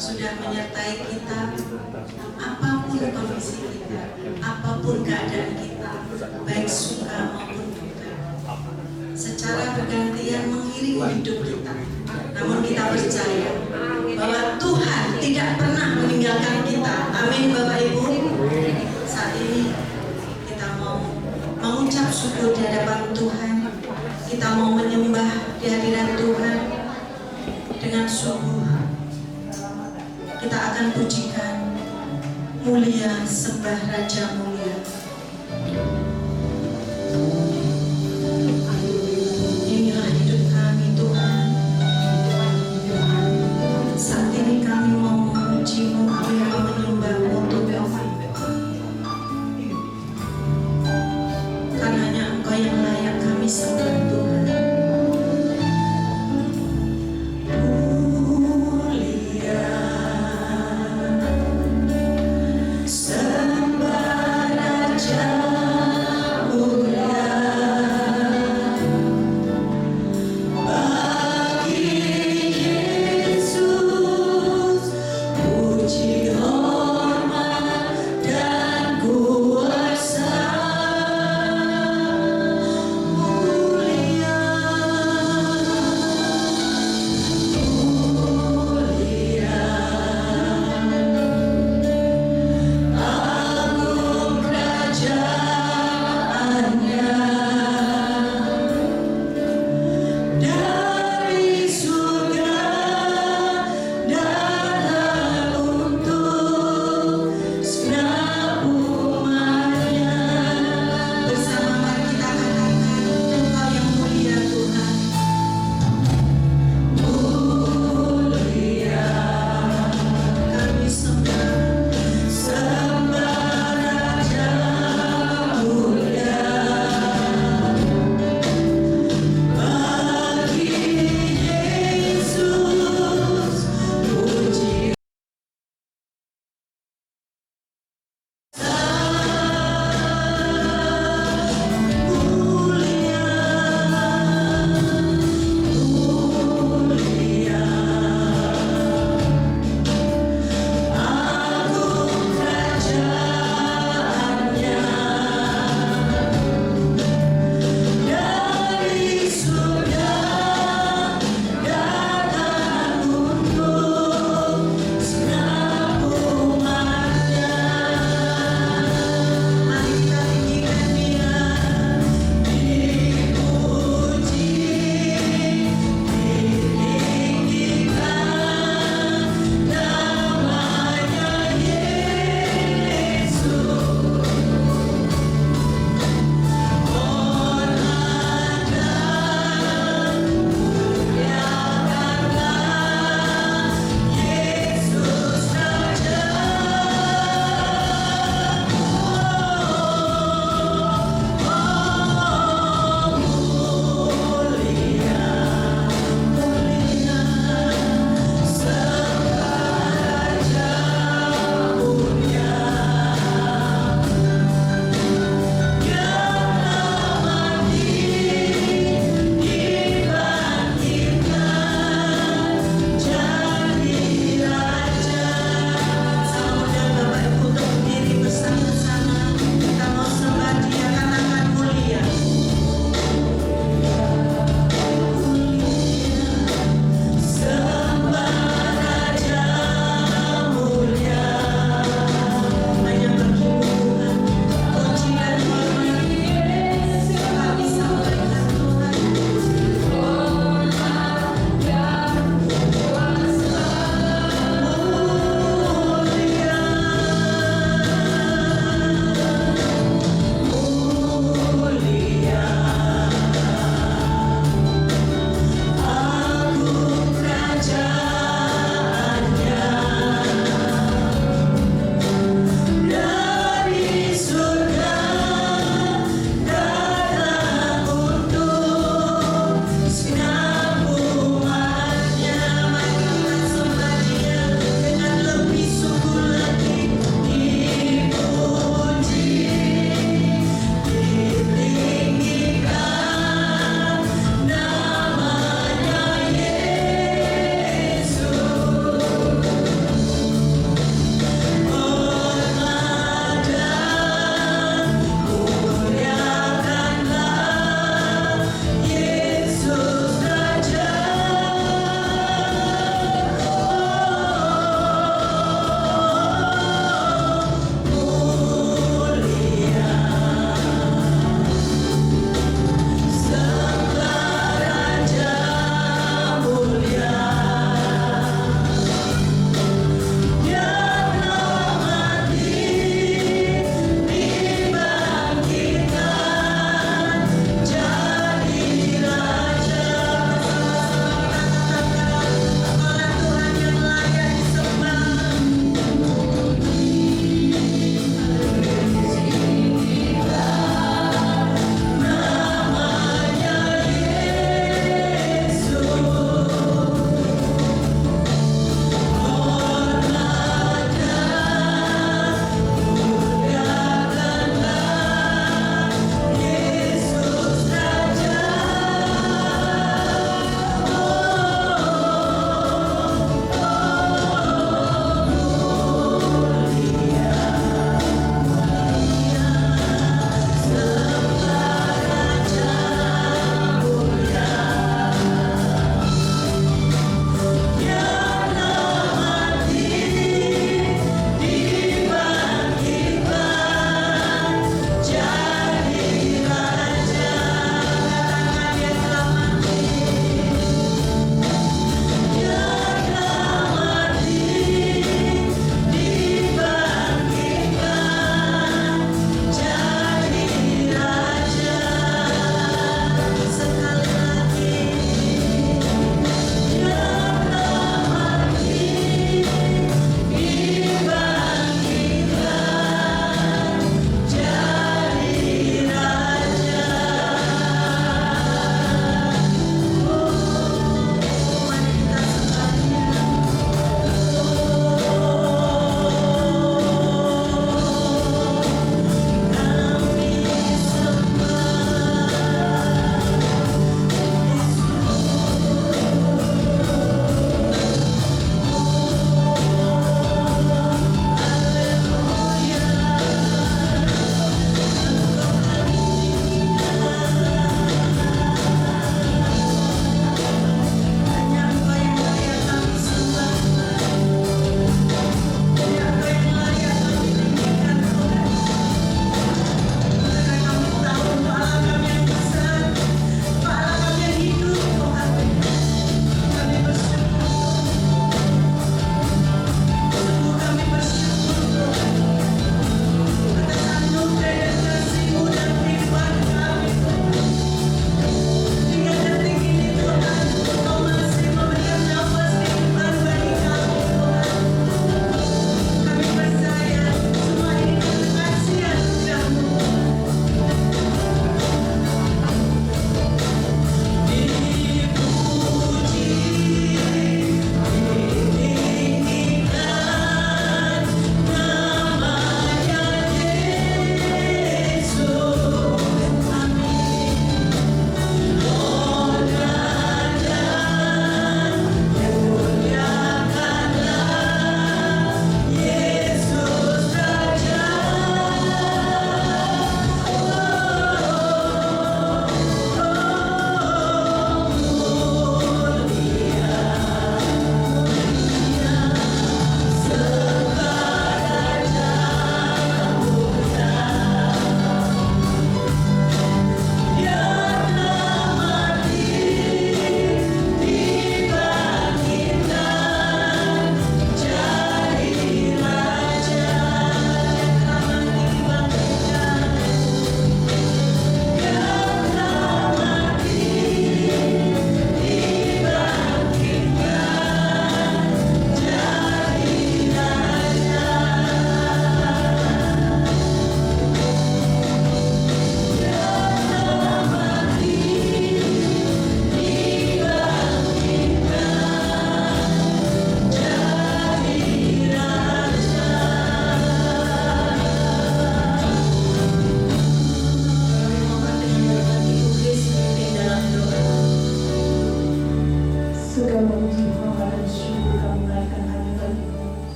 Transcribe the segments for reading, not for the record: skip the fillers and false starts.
sudah menyertai kita apapun kondisi kita, apapun keadaan kita, baik suka maupun duka, secara bergantian mengiringi hidup kita. Namun kita percaya bahwa Tuhan tidak pernah meninggalkan kita. Amin Bapak Ibu. Saat ini kita mau mengucap syukur di hadapan Tuhan. Kita mau menyembah di hadirat Tuhan dengan sungguh. Kita akan pujikan, mulia sembah Raja mulia. Inilah hidup kami Tuhan. Saat ini kami mau memuji-Mu, kami mau menyembah-Mu Tuhan. Karena hanya Engkau yang layak kami sembah Tuhan. Mulia sembah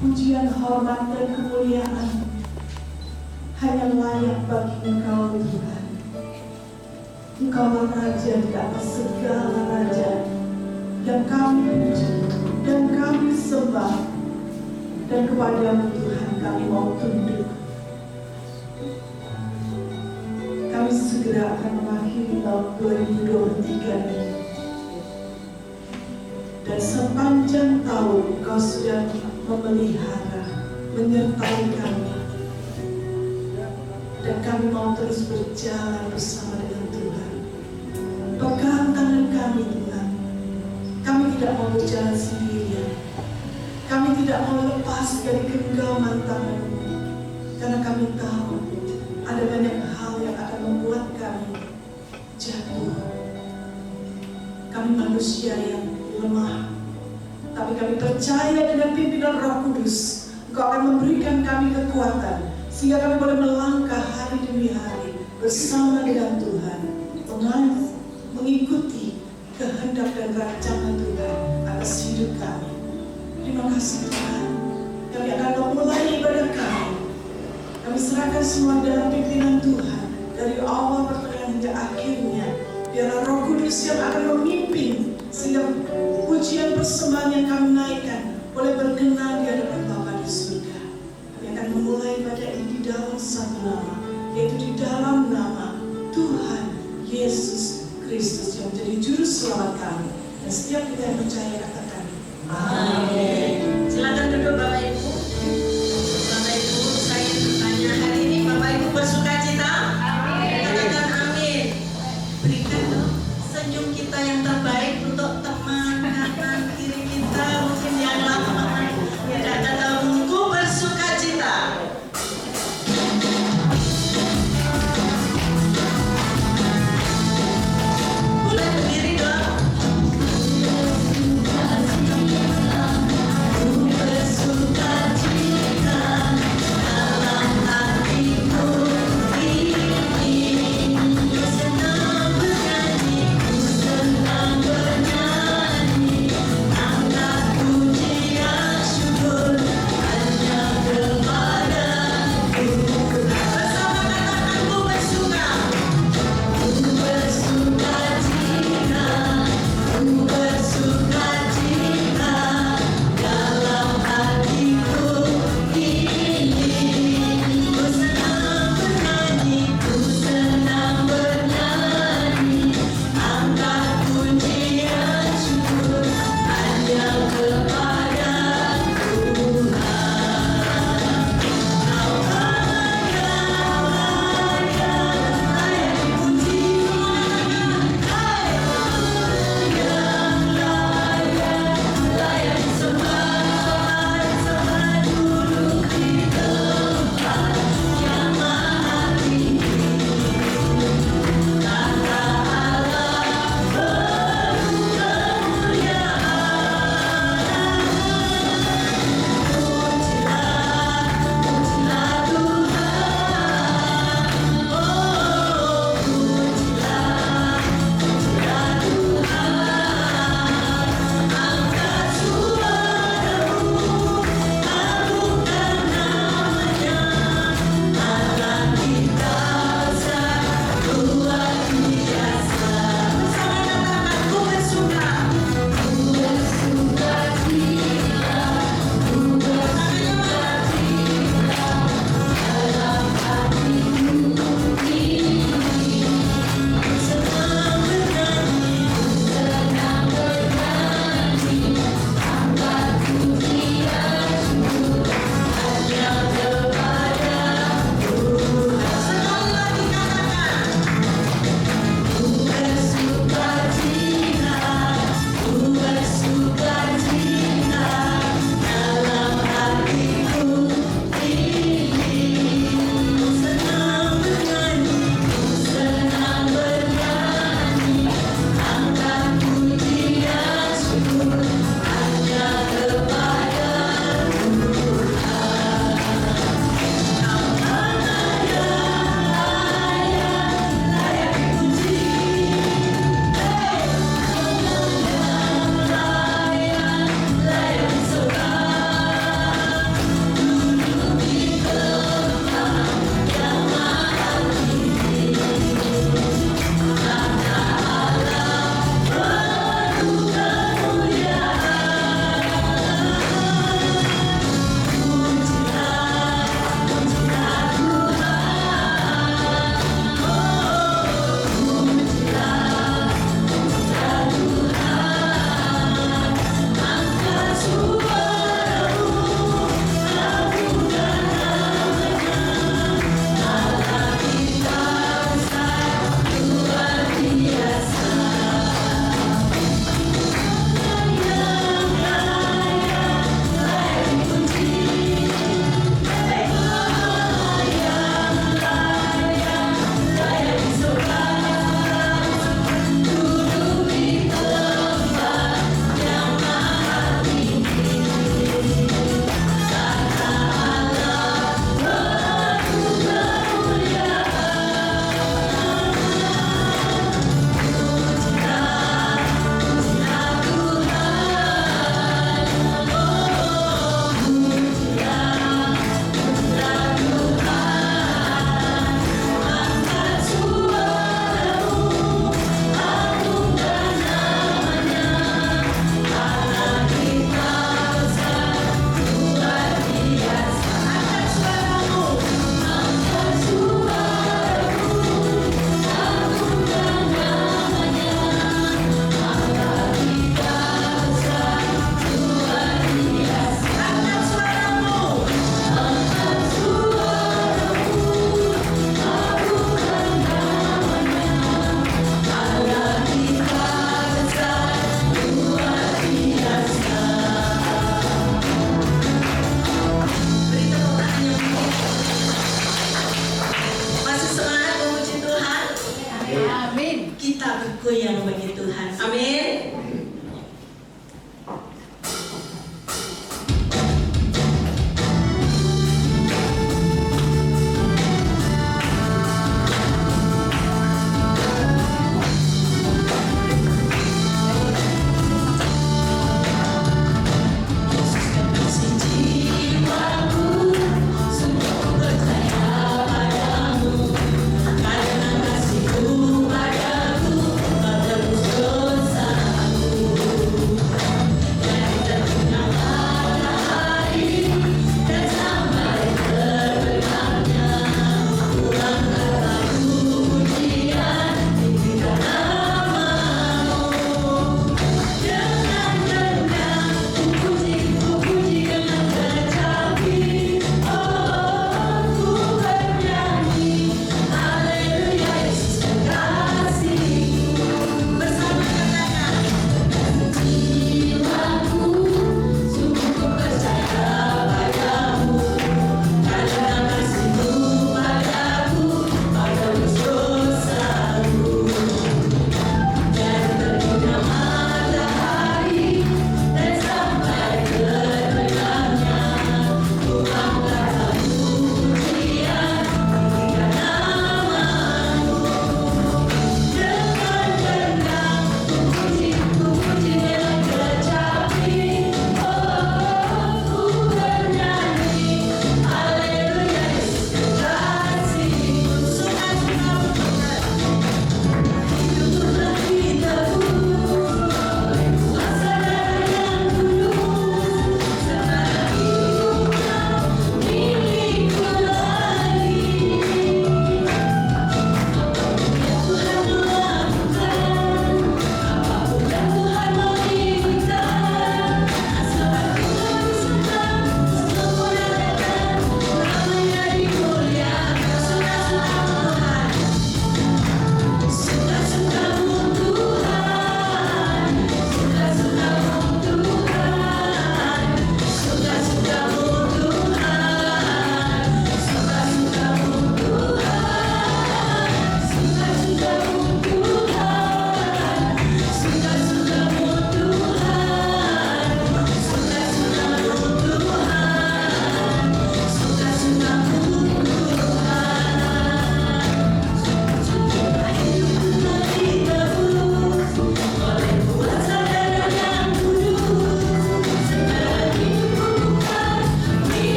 pujian, hormat, dan kemuliaan hanya layak bagi Engkau Tuhan. Engkaulah Raja di atas segala raja yang kami puji dan kami sembah, dan kepadamu Tuhan kami mau tunduk. Kami segera akan mengakhiri tahun 2023 ini, dan sepanjang tahun Engkau sudah memelihara, menyertai kami, dan kami mau terus berjalan bersama dengan Tuhan. Pegang tangan kami Tuhan. Kami tidak mau berjalan sendirian. Kami tidak mau lepas dari genggaman tangan-Mu, karena kami tahu ada banyak hal yang akan membuat kami jatuh. Kami manusia yang lemah, tapi kami percaya dengan pimpinan Roh Kudus, Engkau akan memberikan kami kekuatan sehingga kami boleh melangkah hari demi hari bersama dengan Tuhan, mengikuti kehendak dan rancangan Tuhan atas hidup kami. Terima kasih Tuhan. Kami akan memulai ibadah kami. Kami serahkan semua dalam pimpinan Tuhan dari awal, pertengahan hingga akhirnya. Biarlah Roh Kudus yang akan memimpin sehingga pujian persembahan yang kami naikkan boleh berkenan di hadapan Bapa di surga. Kami akan memulai ibadah ini di dalam satu nama, yaitu di dalam nama Tuhan Yesus Kristus yang menjadi juru selamat kami. Dan setiap kita yang percaya katakan amin. Silakan duduk Bapak Ibu. Bapak Ibu, saya ingin bertanya, hari ini Bapak Ibu bersuka cita? Amin. Katakan amin. Berikan dong senyum kita yang terbaik untuk teman kanan kiri kita, mungkin yang lama. Tidak kata ku bersuka cita. Boleh berdiri dong.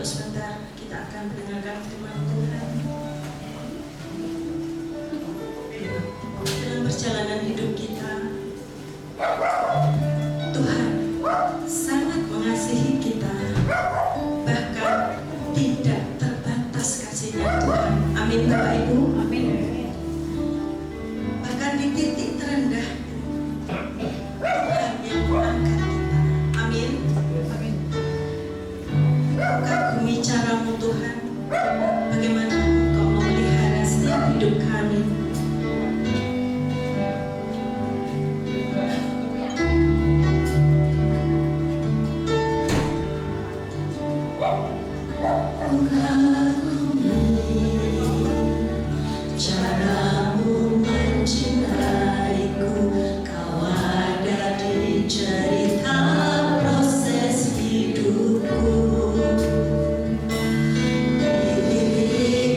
sebentar kita akan mendengarkan firman Tuhan. Dalam perjalanan hidup kita, Tuhan sangat mengasihi kita, bahkan tidak terbatas kasih-Nya Tuhan. Amin Bapak Ibu. Amin. Bahkan di titik terendah Tuhan yang mengangkat kita. Amin. Amin. Kagumi caramu Tuhan, bagaimana Engkau memelihara setiap hidup kami. Caramu mencintaiku, kau ada di cerita proses hidupku. Di titik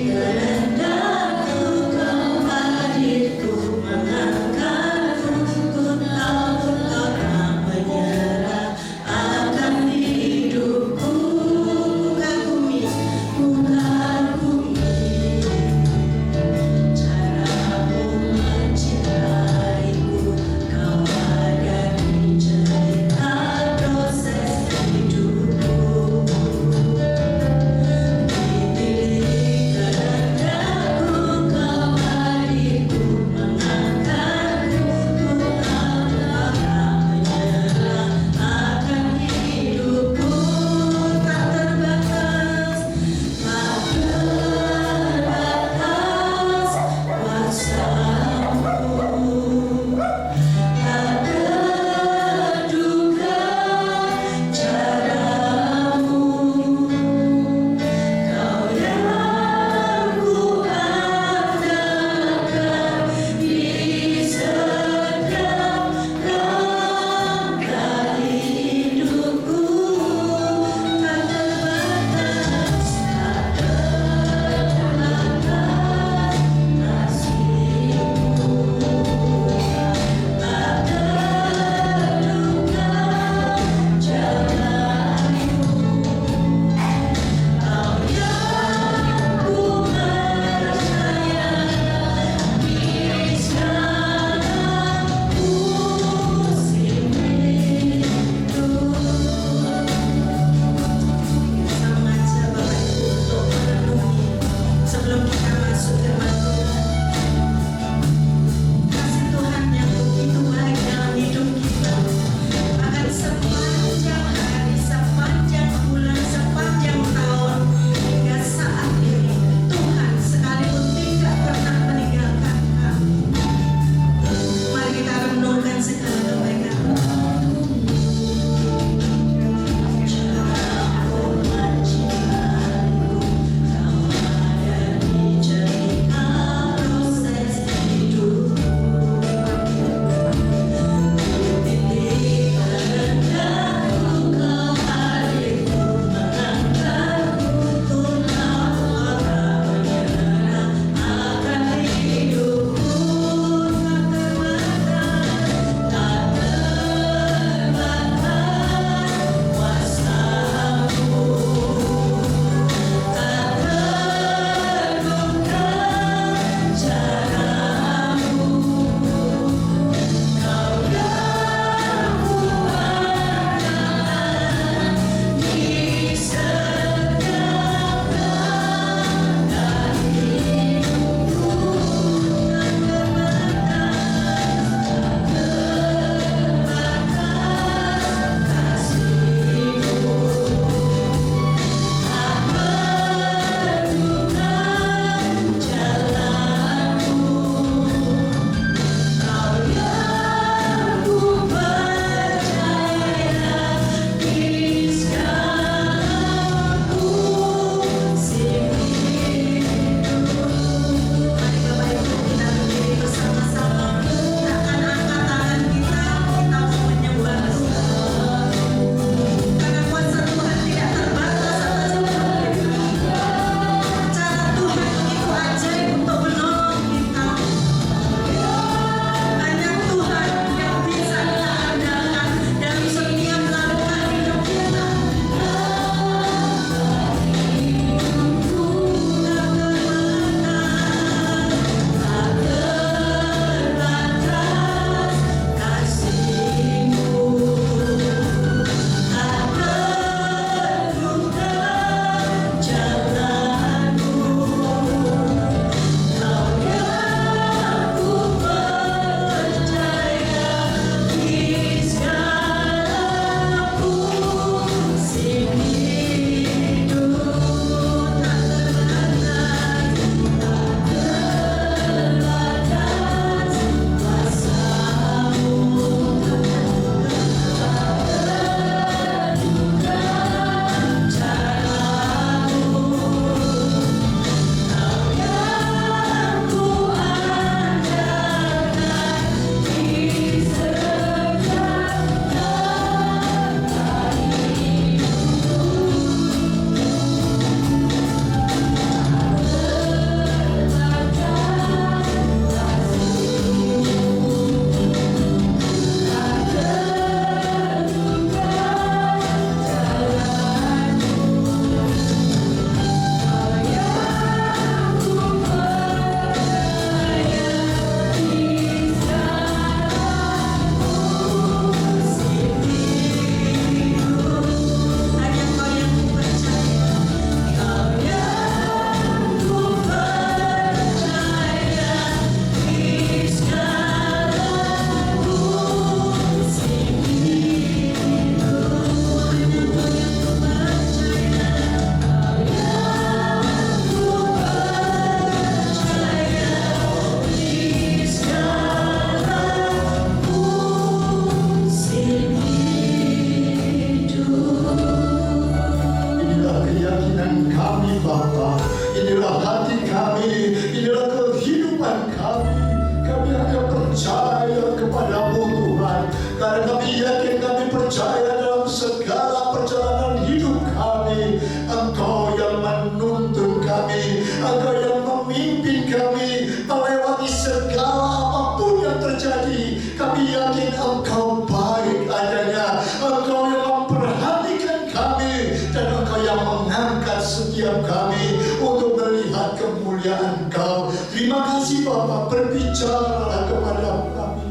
inilah hati kami, inilah kehidupan kami. Kami akan percaya kepadamu Tuhan, karena kami yakin, kami percaya dalam segala perjalanan hidup kami, Engkau yang menuntun kami, Engkau yang memimpin kami melewati segala apapun yang terjadi. Kami yakin Engkau baik adanya, Engkau yang memperhatikan kami, dan Engkau yang mengangkat setiap kami untuk melihat kemuliaan Engkau. Terima kasih Bapa, berbicara kepada kami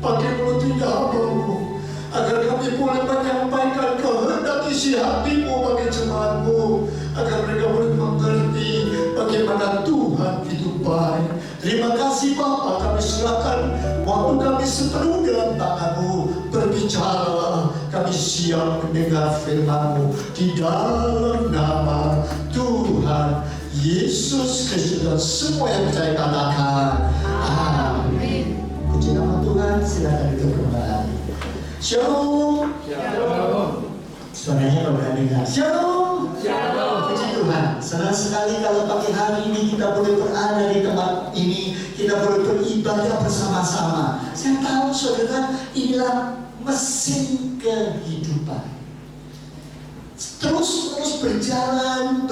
pakai mulut hamba-Mu, agar kami boleh menyampaikan kehendak isi hati-Mu bagi jemaat-Mu, agar mereka boleh mengerti bagaimana Tuhan itu baik. Terima kasih Bapa, kami serahkan waktu kami sepenuh dalam tangan-Mu. Berbicara, kami siap mendengar firman-Mu di dalam nama Tuhan Yesus Kristus, dan semua yang percaya katakan amin. Puji nama Tuhan, silakan duduk kembali. Shalom. Shalom. Suaranya kalau dengar. Shalom. Shalom. Puji Tuhan. Senang sekali kalau pagi hari ini kita boleh berada di tempat ini, kita boleh beribadah bersama-sama. Saya tahu saudara, inilah mesin kehidupan. Terus berjalan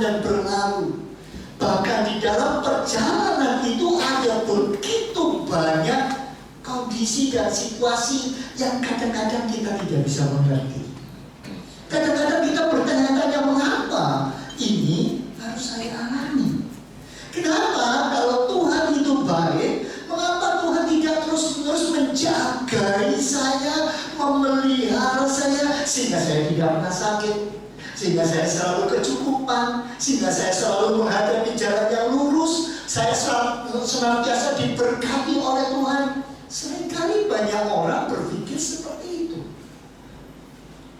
dan berlalu. Bahkan di dalam perjalanan itu ada begitu banyak kondisi dan situasi yang kadang-kadang kita tidak bisa mengerti. Kadang-kadang kita bertanya-tanya, mengapa ini harus saya alami? Kenapa kalau Tuhan itu baik, mengapa Tuhan tidak terus-menerus menjagai saya, memelihara saya, sehingga saya tidak pernah sakit, sehingga saya selalu kecukupan, sehingga saya selalu menghadapi jalan yang lurus, saya senantiasa diberkati oleh Tuhan. Seringkali banyak orang berpikir seperti itu.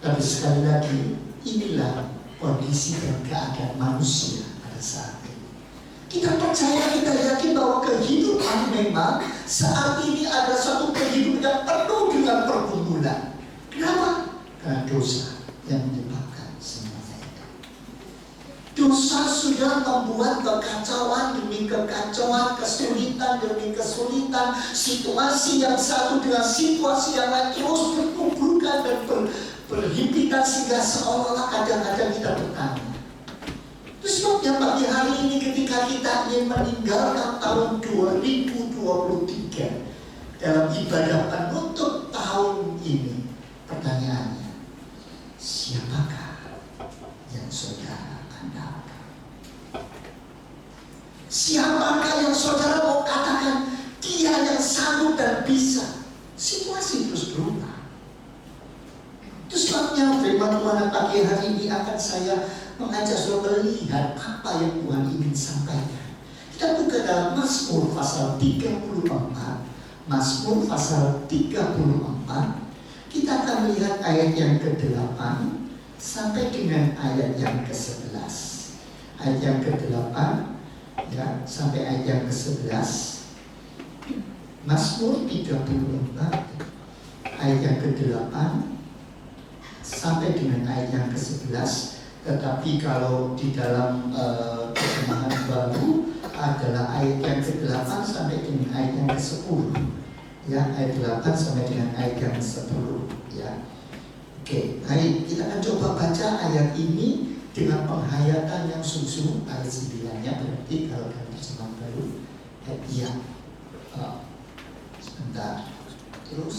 Tapi sekali lagi, inilah kondisi dan keadaan manusia pada saat ini. Kita percaya, kita yakin bahwa kehidupan memang saat ini ada satu kehidupan yang penuh dengan pergumulan. Kenapa? Karena dosa yang menyebabkan semuanya itu. Dosa sudah membuat kekacauan demi kekacauan, kesulitan demi kesulitan, situasi yang satu dengan situasi yang lain terus berkumpulkan dan berhimpitan, sehingga seolah-olah kadang-kadang kita bertanya. Itu sebabnya pagi hari ini ketika kita ingin meninggalkan tahun 2023 dalam ibadah penutup tahun ini, pertanyaannya, siapakah yang saudara andalkan? Siapakah yang saudara mau katakan dia yang sanggup dan bisa? Situasi terus berubah. Itu sebabnya firman Tuhan pagi hari ini akan saya mengajak saudara melihat apa yang Tuhan ingin sampaikan. Kita buka dalam Mazmur pasal 34. Mazmur pasal 34. Kita akan melihat ayat yang ke-8 sampai dengan ayat yang ke-11. Ayat yang ke-8 ya, sampai ayat yang ke-11. Mazmur 34 ayat yang ke-8 sampai dengan ayat yang ke-11. Tetapi kalau di dalam terjemahan baru adalah ayat yang ke-8 sampai dengan ayat yang ke-10. Ya, ayat 8 sampai dengan ayat yang 10. Ya. Oke, baik, kita akan coba baca ayat ini dengan penghayatan yang sungguh-sungguh. Ayat 9-nya berarti kalau dalam terjemahan baru ayat yang sebentar. Terus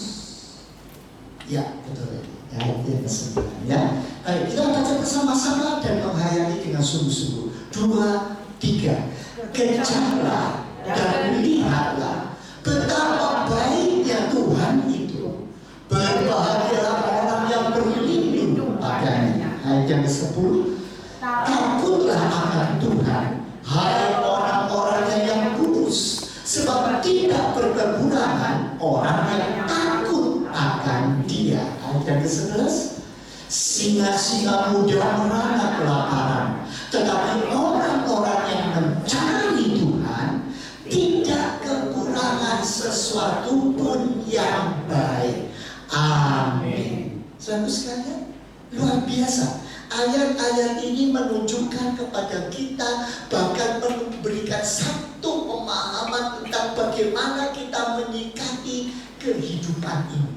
ya, betul. Ayat yang ke-9 ya. Baik, kita baca bersama-sama dan menghayati dengan sungguh-sungguh. 2, 3. Kejarlah dan lihatlah betapa baiknya Tuhan itu. Berbahagialah orang yang berlindung padanya. Ayat yang ke-10. Takutlah akan Tuhan, hai orang-orangnya yang kudus, sebab tidak berkekurangan orang yang takut akan Dia. Ayat yang ke-11. Singa-singa muda merana kelaparan, tetapi orang-orang yang mencari Tuhan tidak kekurangan sesuatu pun yang baik. Amin. Saudara sekalian, Luar biasa. Ayat-ayat ini menunjukkan kepada kita, bahkan memberikan satu pemahaman tentang bagaimana kita menyikapi kehidupan ini.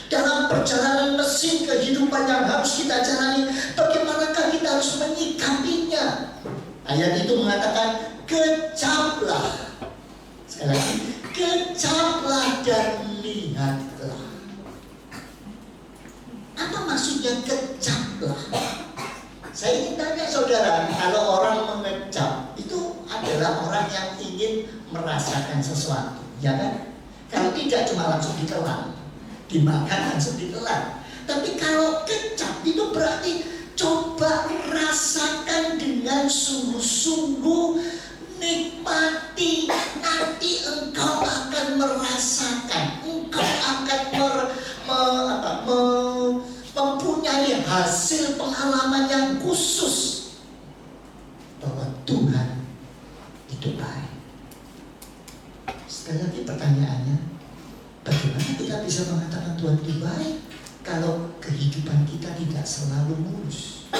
Dalam perjalanan mesin kehidupan yang harus kita jalani, bagaimanakah kita harus menyikapinya? Ayat itu mengatakan, kecaplah. Sekali lagi, kecaplah dan lihatlah. Apa maksudnya kecaplah? Saya ingin tanya saudara, kalau orang mengecap itu adalah orang yang ingin merasakan sesuatu, ya kan? Kalau tidak cuma langsung ditelan, dimakan langsung ditelan. Tapi kalau kecap itu berarti coba rasakan dengan sungguh-sungguh, nikmati, nanti engkau akan merasakan, engkau akan mempunyai hasil pengalaman yang khusus bahwa Tuhan itu baik. Sekali lagi pertanyaannya, bagaimana kita bisa mengatakan Tuhan itu baik kalau kehidupan kita tidak selalu mulus?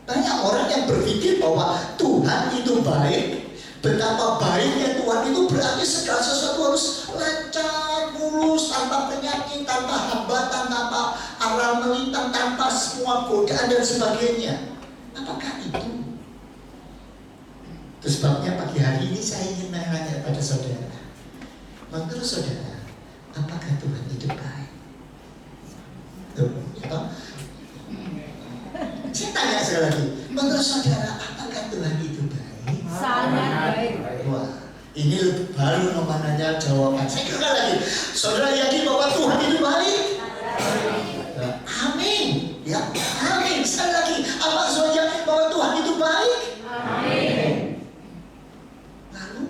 Banyak orang yang berpikir bahwa Tuhan itu baik, betapa baiknya Tuhan itu berarti segala sesuatu harus lancar, mulus, tanpa penyakit, tanpa hambatan, tanpa aral melintang, tanpa semua godaan dan sebagainya. Apakah itu? Itu sebabnya pagi hari ini saya ingin menanya pada saudara, menurut saudara, apakah Tuhan itu baik? Tuh, ya, saya tanya sekali lagi, menurut saudara, apakah Tuhan itu baik? Sangat baik. Wah, ini baru namanya jawaban. Saya kira lagi, saudara yakin bahwa Tuhan itu baik? Amin. Ya, amin. Sekali lagi, apa saudara yakin bahwa Tuhan itu baik? Amin. Lalu,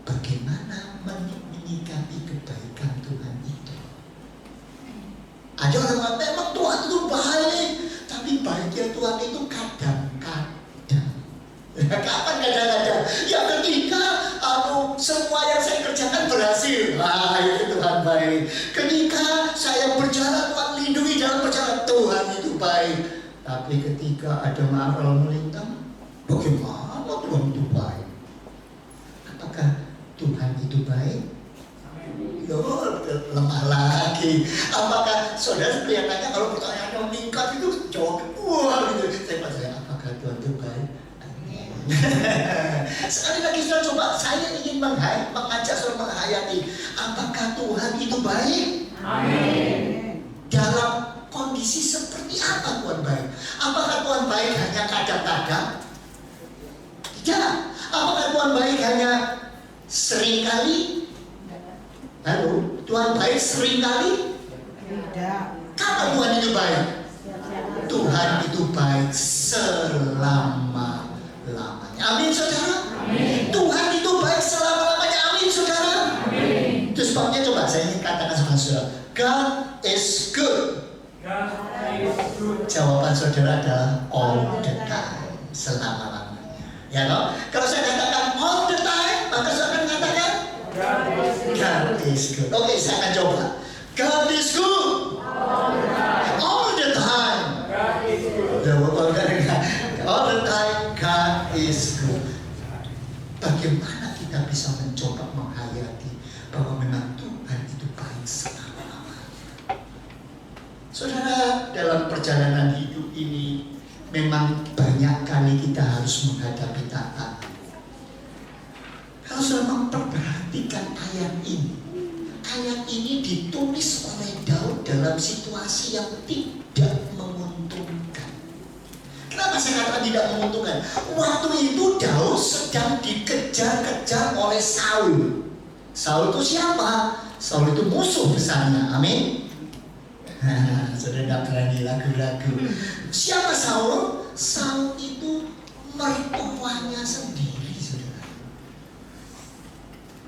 bagaimana menyikapi kebaikan Tuhan itu? Ada orang yang memang Tuhan itu baik, tapi baiknya Tuhan itu kadang-kadang. Kapan kadang-kadang? Ya ketika semua yang saya kerjakan berhasil, itu Tuhan baik. Ketika saya berjalan, Tuhan lindungi dalam perjalanan, Tuhan itu baik. Tapi ketika ada aral melintang, bagaimana Tuhan itu baik? Apakah Tuhan itu baik? Loh, lemah lagi. Apakah saudara kelihatannya kalau pertanyaannya meningkat itu jawab wah gitu. Saya percaya, apakah Tuhan itu baik? Sekali lagi saudara, coba saya ingin mengajak saudara menghayati, apakah Tuhan itu baik? Amin. Dalam kondisi seperti apa Tuhan baik? Apakah Tuhan baik hanya kadang-kadang? Tidak. Apakah Tuhan baik hanya seringkali? Lalu Tuhan baik seringkali? Tidak. Kapan Tuhan itu baik? Tuhan itu baik selama-lamanya. Amin saudara? Amin. Tuhan itu baik selama-lamanya. Amin saudara? Amin. Itu sebabnya coba saya ingin katakan sama saudara, God is good. Jawaban saudara adalah all the time, selama-lamanya. Ya toh? Kalau saya katakan all the time, maka saya akan mengatakan God is good. Oke, saya akan coba. God is good. All the time. All the time God is good. Bagaimana kita bisa mencoba menghayati bahwa memang Tuhan itu baik selama-lamanya? Saudara, dalam perjalanan hidup ini memang banyak kali kita harus menghadapi tantangan. Kalau saudara memperhatikan ayat ini ditulis oleh Daud dalam situasi yang tidak menguntungkan. Kenapa saya katakan tidak menguntungkan? Waktu itu Daud sedang dikejar-kejar oleh Saul. Saul itu siapa? Saul itu musuh besarnya. Amin. Sudah tidak berani lagu-lagu. Siapa Saul? Saul itu mertuanya sendiri, saudara.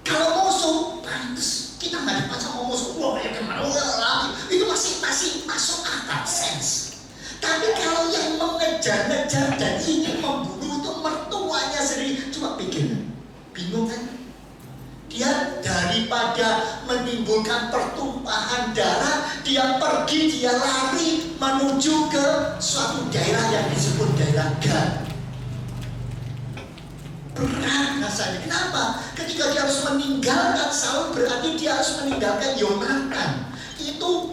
Kalau musuh, pantas kita nggak dipasang musuh. Wah, ya kemana lagi? Itu masih masuk akal, sense. Tapi kalau yang mengejar-ngejar dan ingin membunuh itu mertuanya sendiri, coba pikir, bingung kan? Dia dari daripada menimbulkan pertumpahan darah, dia pergi, dia lari menuju ke suatu daerah yang disebut daerah Gad. Berat rasanya. Kenapa? Ketika dia harus meninggalkan Saul, berarti dia harus meninggalkan Yonatan. Itu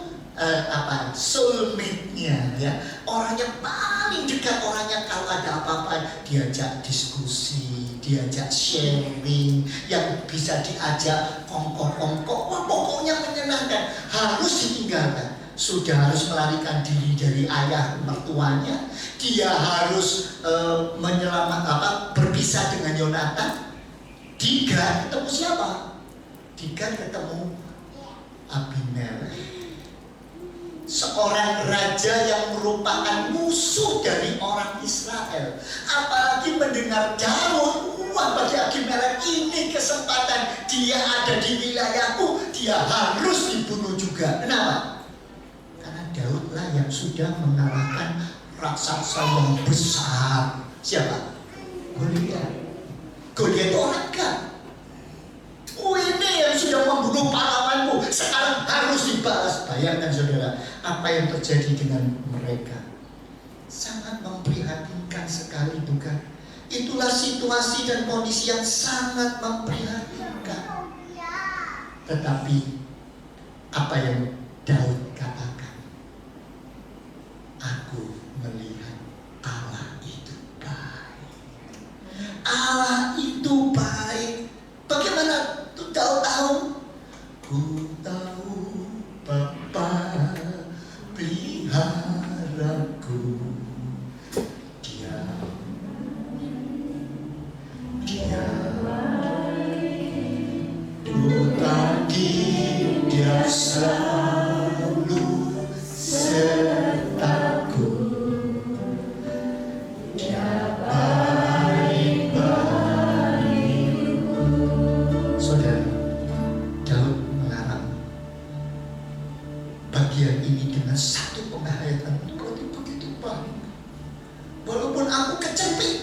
soulmate-nya, ya, orang yang paling dekat, orang yang kalau ada apa-apa diajak diskusi, diajak sharing, yang bisa diajak kongkong-kongkong, pokoknya menyenangkan. Harus ditinggalkan, sudah harus melarikan diri dari ayah mertuanya, dia harus berpisah dengan Yonatan. Di Gad ketemu siapa? Di Gad ketemu Abimelek, seorang raja yang merupakan musuh dari orang Israel. Apalagi mendengar Daud, bagi Abimelek ini kesempatan, dia ada di wilayahku, dia harus dibunuh juga. Kenapa? Karena Daudlah yang sudah mengalahkan raksasa yang besar. Siapa? Goliat. Goliat itu orang Gad. Ini yang sudah membunuh pahlawanmu, sekarang harus dibalas. Bayangkan saudara, apa yang terjadi dengan mereka. Sangat memprihatinkan sekali, bukan? Itulah situasi dan kondisi yang sangat memprihatinkan. Tetapi apa yang Daud katakan? Aku melihat Allah itu baik. Allah itu baik. Bagaimana Daud tahu? Ku tahu Bapa peliharaku, Dia ku tadi, Dia selalu sertaku, Dia baik bagiku. Saudara, Daud mengarang bagian ini dengan satu penghayatan. Engkau itu begitu baik. Walaupun aku kejepit,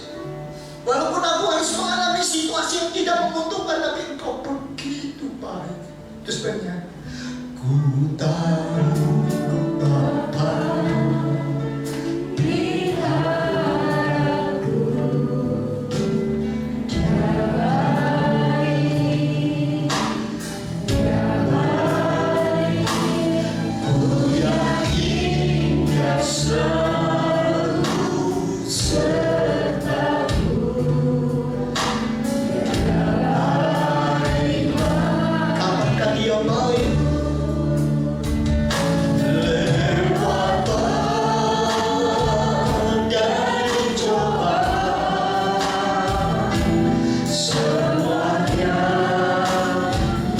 walaupun aku harus mengalami situasi yang tidak menguntungkan, tapi engkau begitu baik. Terus banyak, ku tahu Bapa peliharaku, Dia baik, Dia baik. Ku yakin Dia selalu sertaku, Dia baik. Kapankah Dia baik? Lewat badai cobaan, semuanya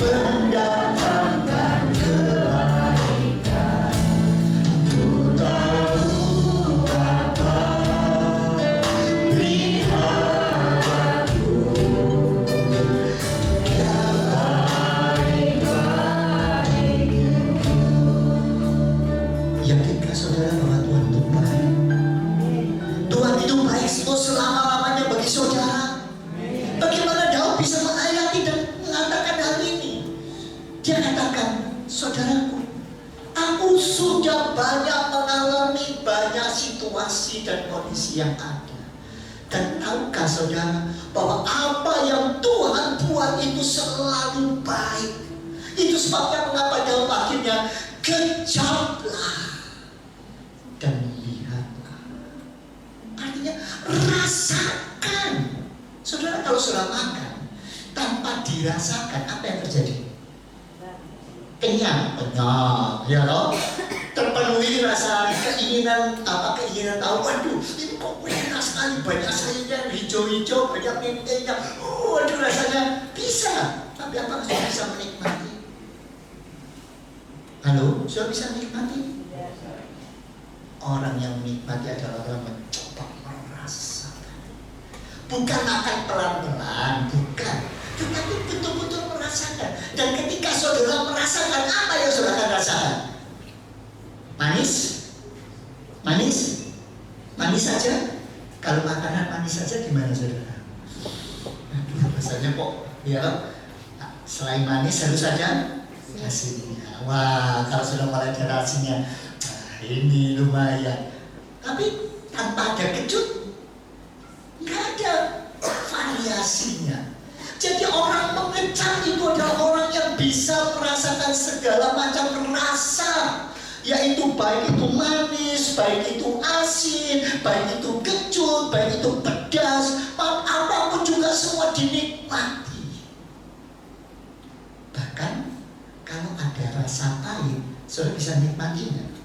mendatangkan kebaikan. Ku tahu Bapa peliharaku, Dia baik bagiku. Yakinkah saudara bahwa Tuhan itu baik? Tuhan itu baik selama-lamanya bagi saudara. Bagaimana Daud bisa menghayati dan mengatakan hal ini? Dia katakan, saudaraku, aku sudah banyak mengalami banyak situasi dan kondisi yang ada. Dan tahukah saudara bahwa apa yang Tuhan buat itu selalu baik. Itu sebabnya mengapa Daud akhirnya kejaplah dan lihatlah. Artinya rasakan. Saudara, kalau sudah makan tanpa dirasakan, apa yang terjadi? Kenyang, ya loh. Terpenuhi rasa keinginan tahu. Waduh, ini kok enak sekali, banyak sayurnya hijau-hijau, banyak mentenya. Waduh, rasanya bisa. Tapi apakah sudah bisa menikmati? Halo, sudah bisa menikmati? Orang yang menikmati adalah orang yang mencoba merasakan. Bukan makan pelan-pelan, bukan. Tetapi betul-betul merasakan. Dan ketika saudara merasakan, apa yang saudara rasakan? Manis? Manis? Manis saja? Kalau makanan manis saja gimana saudara? Aduh, rasanya kok, ya Selain manis harus ada asinnya. Wah, kalau sudah mulai ada asinnya, ini lumayan. Tapi tanpa ada kecut, nggak ada variasinya. Jadi orang mengecap itu adalah orang yang bisa merasakan segala macam rasa, yaitu baik itu manis, baik itu asin, baik itu kecut, baik itu pedas, apapun juga semua dinikmati. Bahkan kalau ada rasa pahit, sudah bisa nikmatinya.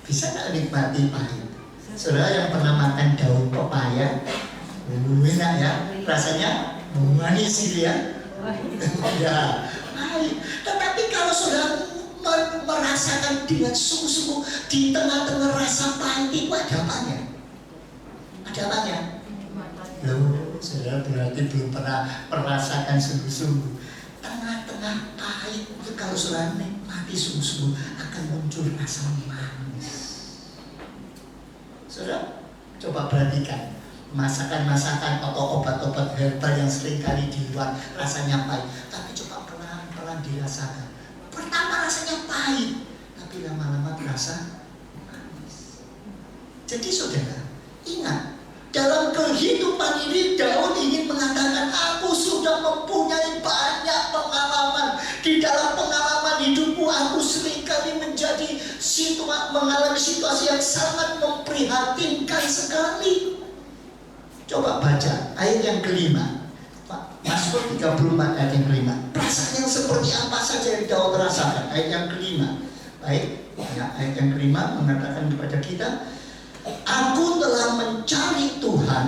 Bisa nggak nikmati pahit? Saudara yang pernah makan daun pepaya, enak ya, rasanya manis gitu ya. Ya, pahit. Tetapi kalau sudah merasakan dengan sungguh-sungguh di tengah-tengah rasa pahit itu ada apanya? Ada apanya? Loh, saudara berarti belum pernah merasakan sungguh-sungguh. Tengah-tengah pahit itu kalau sudah nikmati sungguh-sungguh akan muncul rasa manis. Saudara, coba perhatikan masakan-masakan atau obat-obat herbal yang seringkali di luar rasanya pahit, tapi coba pelan-pelan dirasakan. Pertama rasanya pahit, tapi lama-lama terasa manis. Jadi saudara, ingat, dalam kehidupan ini Daud ingin mengatakan, aku sudah mempunyai banyak pengalaman. Di dalam pengalaman hidupku, aku seringkali mengalami situasi yang sangat memprihatinkan sekali. Coba baca ayat yang kelima, Mazmur 34 ayat yang kelima. Perasaan yang seperti apa saja yang Daud rasakan? Ayat yang kelima. Baik, ya, ayat yang kelima mengatakan kepada kita, aku telah mencari Tuhan,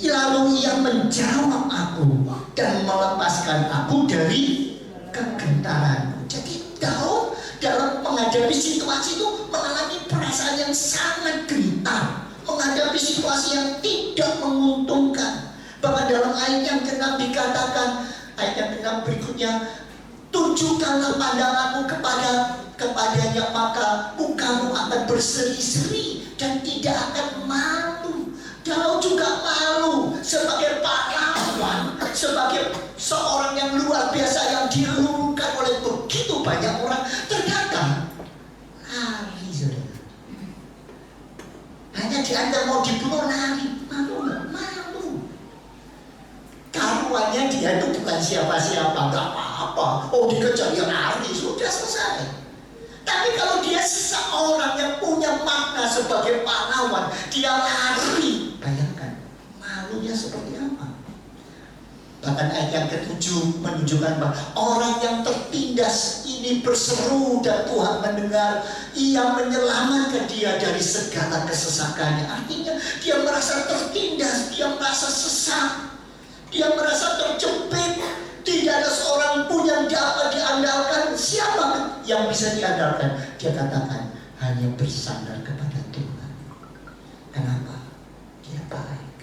lalu Ia menjawab aku dan melepaskan aku dari kegentaranku. Jadi Daud dalam menghadapi situasi itu mengalami perasaan yang sangat gentar, menghadapi situasi yang tidak menguntungkan. Bahkan dalam ayat yang ke-6 dikatakan, ayat yang ke-6 berikutnya, tunjukkanlah pandanganmu kepadanya, maka mukamu akan berseri-seri dan tidak akan malu. Daud juga malu sebagai pahlawan, sebagai seorang yang luar biasa yang dielulukan oleh begitu banyak orang. Ternyata lari, saudara. Hanya diantar mau dibunuh, lari. Malu nggak? Malu. Karuannya dia itu bukan siapa-siapa, nggak apa-apa. Oh, dikejar ya lari, sudah selesai. Tapi kalau dia seseorang yang punya makna sebagai pahlawan, dia lari. Bayangkan, malunya seperti apa? Bahkan ayat yang ke-7 menunjukkan bahwa orang yang tertindas ini berseru dan Tuhan mendengar. Ia menyelamatkan dia dari segala kesesakannya. Artinya dia merasa tertindas, dia merasa sesak, dia merasa terjepit. Tidak ada seorang pun yang dapat diandalkan. Siapa yang bisa diandalkan? Dia katakan hanya bersandar kepada Tuhan. Kenapa? Dia baik.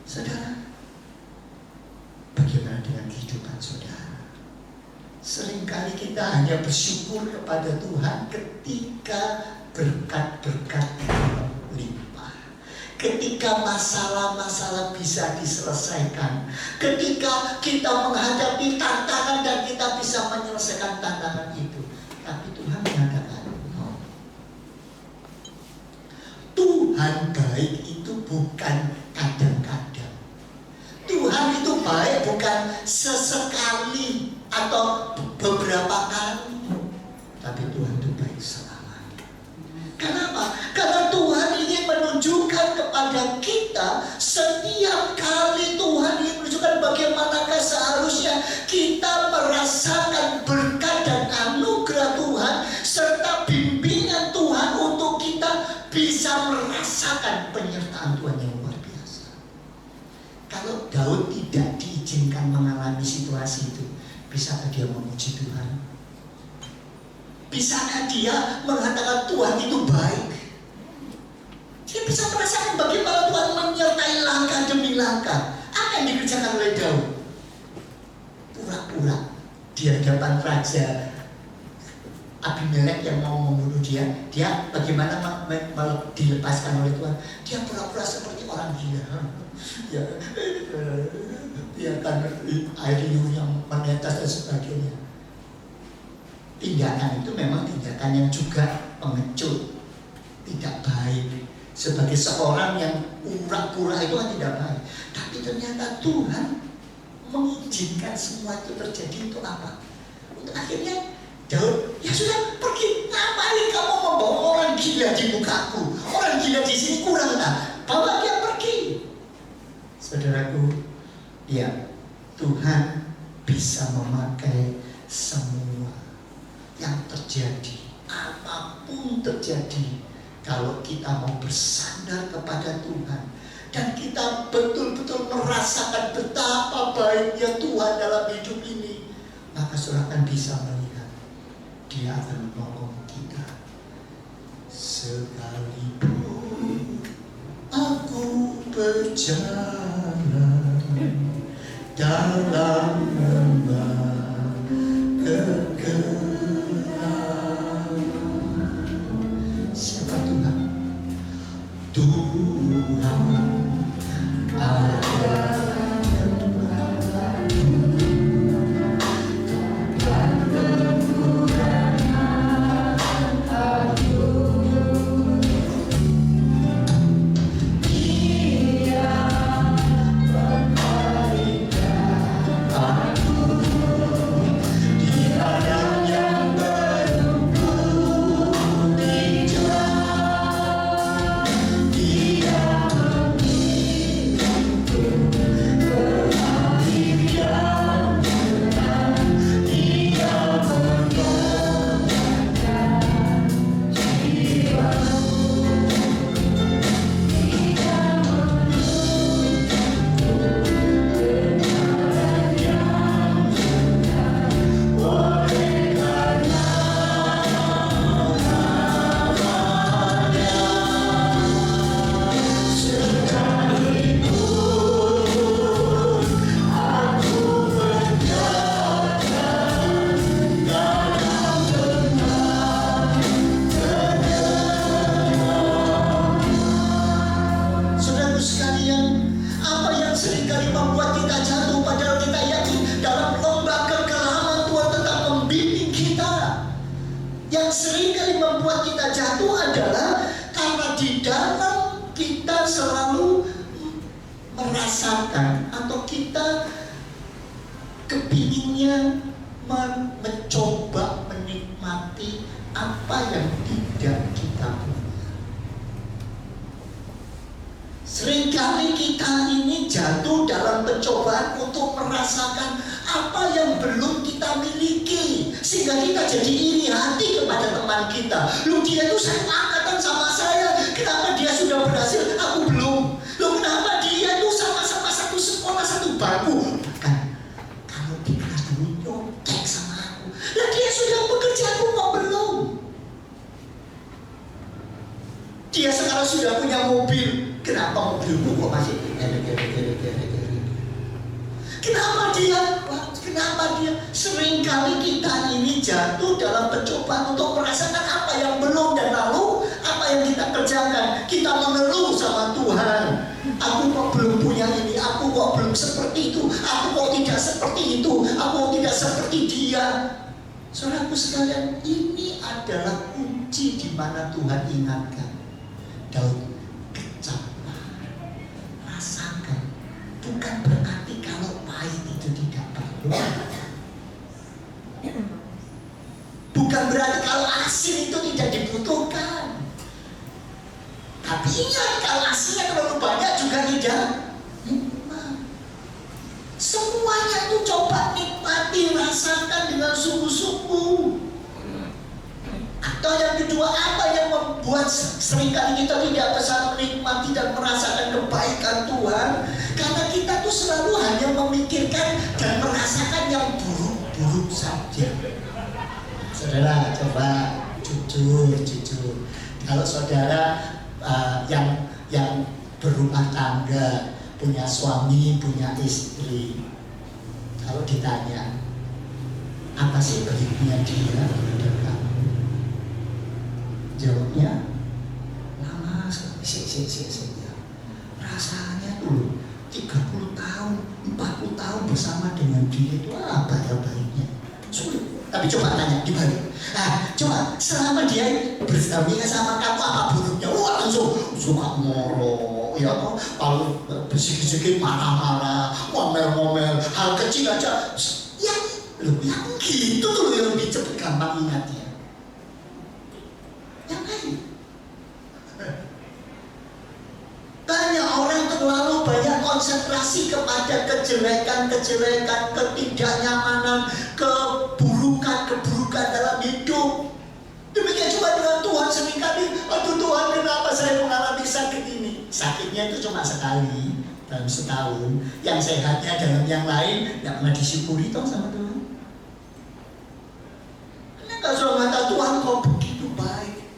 Saudara, bagaimana dengan kehidupan saudara? Seringkali kita hanya bersyukur kepada Tuhan ketika berkat-berkat limpah. Ketika masalah-masalah bisa diselesaikan, ketika kita menghadapi tantangan dan kita bisa menyelesaikan tantangan itu. Tapi Tuhan mengatakan, no. Tuhan baik itu bukan kadang-kadang. Tuhan itu baik bukan sesekali atau beberapa kali, tapi Tuhan itu baik selamanya. Kenapa? Karena Tuhan ingin menunjukkan kepada kita, setiap kali Tuhan ingin menunjukkan bagaimanakah seharusnya kita merasakan berkat dan anugerah Tuhan serta bimbingan Tuhan untuk kita bisa merasakan penyertaan Tuhan yang luar biasa. Kalau Daud tidak diizinkan mengalami situasi itu, bisakah dia memuji Tuhan? Bisakah dia mengatakan Tuhan itu baik? Dia bisa merasakan bagaimana Tuhan menyertai langkah demi langkah. Apa yang dikerjakan oleh Daud? Pura-pura di hadapan raja Abimelek yang mau membunuh dia bagaimana dilepaskan oleh Tuhan? Dia pura-pura seperti orang gila. Ya, biarkan air liur yang menetes dan sebagainya. Tindakan itu memang tindakan yang juga pengecut, tidak baik. Sebagai seorang yang pura-pura itu kan tidak baik. Tapi ternyata Tuhan mengizinkan semua itu terjadi untuk apa? Untuk akhirnya Daud, ya sudah pergi. Ngapain kamu membawa orang gila di mukaku? Orang gila di sini kurang tak? Bawa dia pergi. Saudaraku, ya Tuhan bisa memakai semua yang terjadi, apapun terjadi, kalau kita mau bersandar kepada Tuhan dan kita betul-betul merasakan betapa baiknya Tuhan dalam hidup ini, maka saudara akan bisa melihat Dia akan menolong kita. Sekalipun aku berjalan dalam lembah kegelapan. Siapa Tuhan? Tuhan ada. Mencoba menikmati apa yang tidak kita punya. Seringkali kita ini jatuh dalam pencobaan untuk merasakan apa yang belum kita miliki, sehingga kita jadi iri hati kepada teman kita. Lu dia itu satu angkatan sama saya, kenapa dia sudah berhasil, aku belum? Lu kenapa dia itu sama-sama satu sekolah, satu bangku? Nah dia sudah bekerja, aku kok belum? Dia sekarang sudah punya mobil, kenapa mobilku kok masih Kenapa dia seringkali kita ini jatuh dalam pencobaan untuk merasakan apa yang belum, dan lalu apa yang kita kerjakan, kita mengeluh sama Tuhan. Aku kok belum punya ini, aku kok belum seperti itu, aku kok tidak seperti itu, aku kok tidak seperti dia. Saudaraku sekalian, ini adalah kunci di mana Tuhan ingatkan Daud, kecaplah, rasakan. Bukan berarti kalau pahit itu tidak perlu. Bukan berarti kalau asin itu tidak dibutuhkan. Tapi ingat, kalau asinnya terlalu banyak juga tidak nikmat. Semuanya itu coba nikmati, rasakan dengan sungguh-sungguh. Atau yang kedua, apa yang membuat seringkali kita tidak bisa menikmati dan merasakan kebaikan Tuhan? Karena kita tuh selalu hanya memikirkan dan merasakan yang buruk-buruk saja. Saudara, coba jujur. Kalau saudara yang berumah tangga, punya suami, punya istri, kalau ditanya apa sih baiknya dia kepada kamu, Jawabnya lama sekali. Rasanya tuh 30 tahun, 40 tahun bersama dengan dia itu apa ya baiknya? Sulit. Tapi coba tanya dibalik. Nah, coba selama dia berdampingan sama kamu apa buruknya? Wah, langsung suka moro, ya toh. Kalau bersih-bersih marah-marah, ngomel-ngomel, hal kecil aja. Yang gitu tuh yang lebih cepat gampang ingatnya. Yang lain. Banyak orang terlalu banyak konsentrasi kepada kejelekan, ketidaknyamanan, keburukan dalam hidup. Demikian juga dengan Tuhan seringkali, aduh Tuhan kenapa saya mengalami sakit ini? Sakitnya itu cuma sekali dalam setahun. Yang sehatnya dalam yang lain tidak pernah disyukuri toh sama Tuhan. Kenapa sudah mengatakan Tuhan kau begitu baik?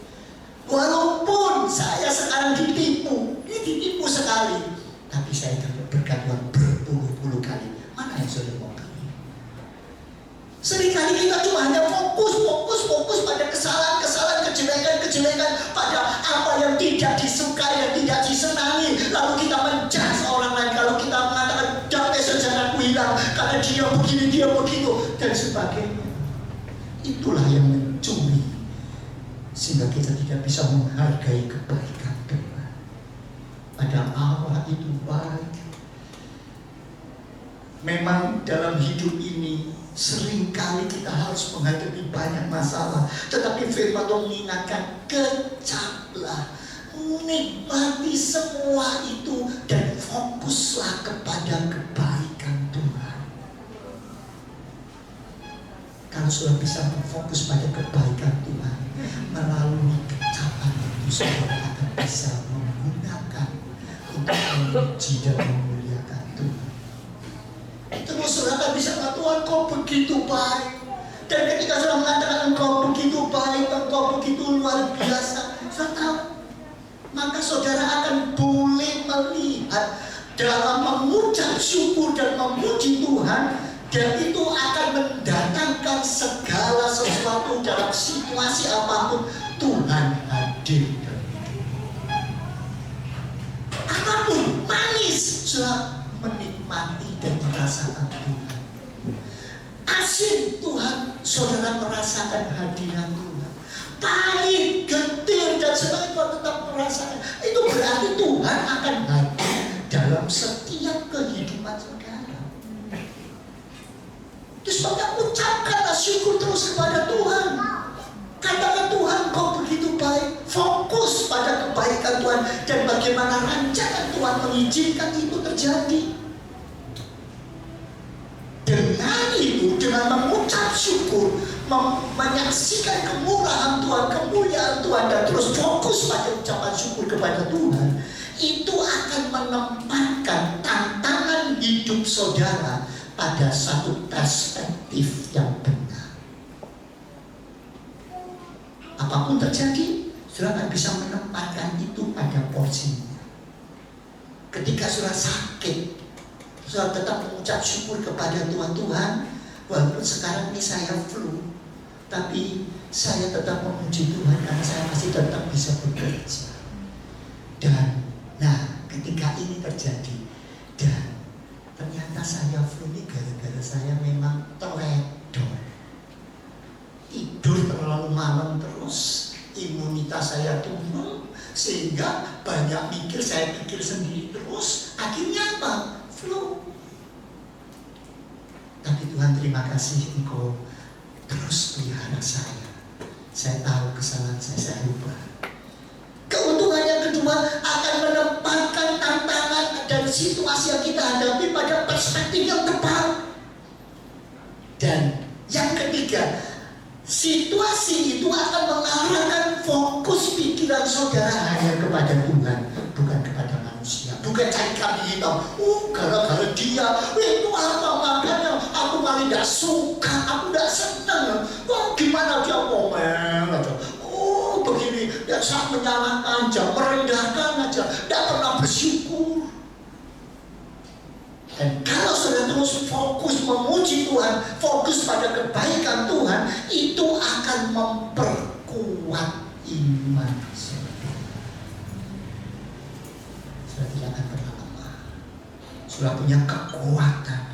Walaupun saya sekarang ditipu sekali, tapi saya berkat Tuhan berpuluh-puluh kali. Mana yang sudah mau kali? Seringkali kita cuma hanya fokus pada kesalahan, kejelekan, pada apa yang tidak disukai, yang tidak disenangi. Lalu kita menjudge orang lain. Kalau kita mengatakan damai saudaraku hilang karena dia begini, dia begitu dan sebagainya. Itulah yang mencuri, sehingga kita tidak bisa menghargai kebaikan Tuhan. Padahal Allah itu baik. Memang dalam hidup ini seringkali kita harus menghadapi banyak masalah, tetapi firman Tuhan mengingatkan, kecaplah, nikmati semua itu dan fokuslah kepada kebaikan Tuhan. Kalau sudah bisa berfokus pada kebaikan Tuhan, melalui kecapan itu saudara akan bisa menggunakan untuk memuji dan memuliakan Tuhan. Terus saudara akan bisa mengatakan, Tuhan kau begitu baik. Dan ketika saudara mengatakan engkau begitu baik, engkau begitu luar biasa, saudara tahu, maka saudara akan boleh melihat dalam mengucap syukur dan memuji Tuhan, dan itu akan mendatangkan segala sesuatu dalam situasi apapun. Tuhan hadir dalam hidup. Apapun manis, sudah menikmati dan merasakan Tuhan. Asin Tuhan, saudara merasakan hadirat Tuhan. Pahit, getir dan sebagainya tetap merasakan. Itu berarti Tuhan akan hadir dalam setiap kehidupan saudara. Terus sebabnya ucapkanlah syukur terus kepada Tuhan. Katakan Tuhan kau begitu baik. Fokus pada kebaikan Tuhan dan bagaimana rancangan Tuhan mengizinkan itu terjadi. Dengan itu, dengan mengucap syukur, menyaksikan kemurahan Tuhan, kemuliaan Tuhan, dan terus fokus pada ucapan syukur kepada Tuhan, itu akan menempatkan tantangan hidup saudara pada satu perspektif yang benar. Apapun terjadi, saudara akan bisa menempatkan itu pada porsinya. Ketika saudara sakit, saudara tetap mengucap syukur kepada Tuhan, walaupun sekarang ini saya flu, tapi saya tetap memuji Tuhan karena saya masih tetap bisa bekerja. Dan, nah, ketika ini terjadi, dan ternyata saya flu ini gara-gara saya memang teledor. Tidur terlalu malam terus, imunitas saya turun, sehingga banyak mikir, saya pikir sendiri terus, akhirnya apa? Flu. Tapi Tuhan terima kasih Engkau terus pelihara saya. Saya tahu kesalahan saya ubah. Keuntungan yang kedua akan menempatkan tantangan dan situasi yang kita hadapi pada perspektif yang tepat. Dan yang ketiga, situasi itu akan mengarahkan fokus pikiran saudara hanya kepada Tuhan, bukan kepada manusia. Bukan cari kambing hitam. Gara-gara dia, itu apa makanya aku malah tidak suka, aku tidak senang. Gimana dia ngomel aja. Begini, dia sangat menyalahkan aja, merendahkan aja, tidak pernah bersyukur. Dan kalau sudah terus fokus memuji Tuhan, fokus pada kebaikan Tuhan, itu akan memperkuat iman saudara. Saudara tidak akan pernah lemah. Saudara punya kekuatan.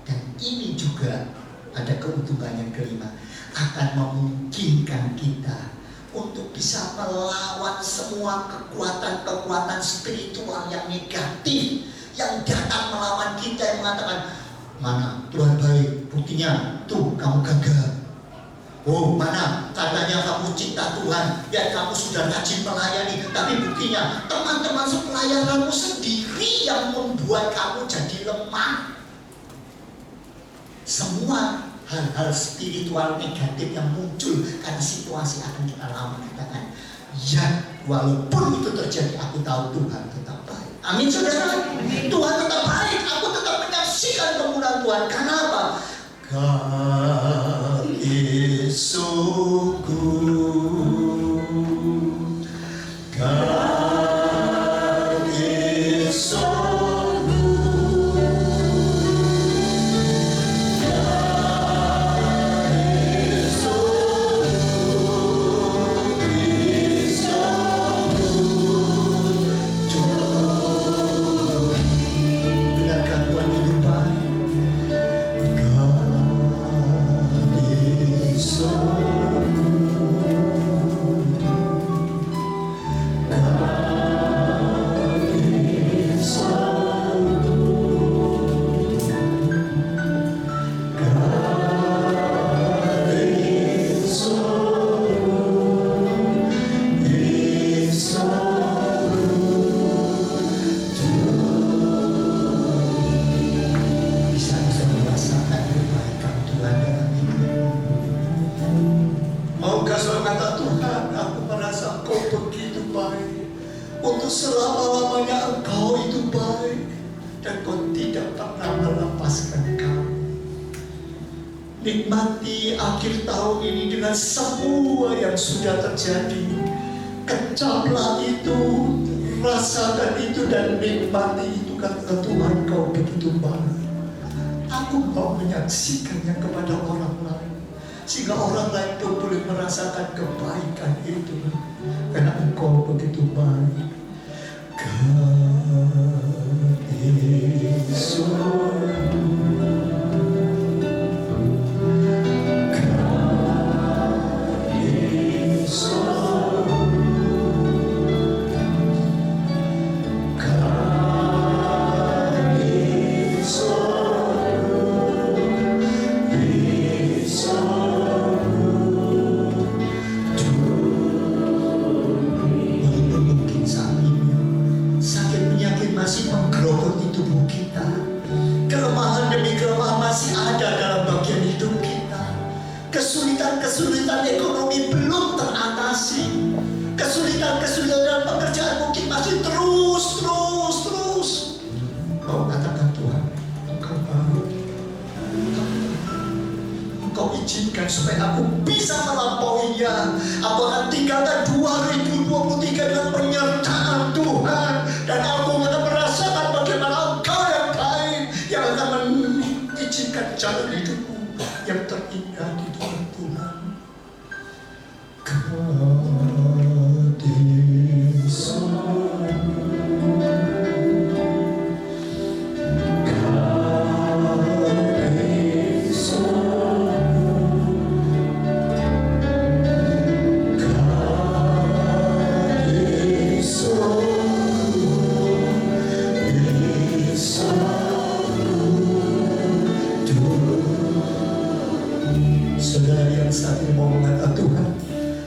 Dan ini juga ada keuntungan yang kelima, akan memungkinkan kita untuk bisa melawan semua kekuatan-kekuatan spiritual yang negatif yang datang melawan kita, yang mengatakan, mana Tuhan baik, buktinya tuh kamu gagal. Oh, mana katanya kamu cinta Tuhan, ya kamu sudah rajin melayani, tapi buktinya teman-teman sepelayaranmu sendiri yang membuat kamu jadi lemah. Semua hal-hal spiritual negatif yang muncul karena situasi akan kita lawan, katakan, ya walaupun itu terjadi, aku tahu Tuhan tetap baik. Amin saudara. Tuhan tetap baik. Aku tetap menyaksikan kemuliaan Tuhan. Kenapa? Kasih sungguh, kasih sungguh, kasih sungguh. Dengarkan Tuhan hidup baik. Untuk selama-lamanya Engkau itu baik, dan Kau tidak pernah melepaskan kami. Nikmati akhir tahun ini dengan semua yang sudah terjadi. Kecaplah itu, rasakan itu, dan nikmati itu, karena Tuhan Kau begitu baik. Aku mau menyaksikannya kepada orang lain, sehingga orang lain pun boleh merasakan kebaikan itu, karena Engkau begitu baik. Masih menggerogoti tubuh kita. Kelemahan demi kelemahan masih ada dalam bagian hidup kita. Kesulitan-kesulitan ekonomi belum teratasi. Kesulitan-kesulitan dalam pekerjaan mungkin masih terus. Kau katakan, Tuhan, Engkau baik. Engkau izinkan supaya aku bisa melampauinya. Aku akan tinggalkan 2023 dengan penyertaan Tuhan, dan aku akan merasakan bagaimana Engkau yang baik, yang akan mengizinkan jalan hidupku yang terindah di dalam Tuhan. Saudara yang saat ini mau mengatakan, Tuhan,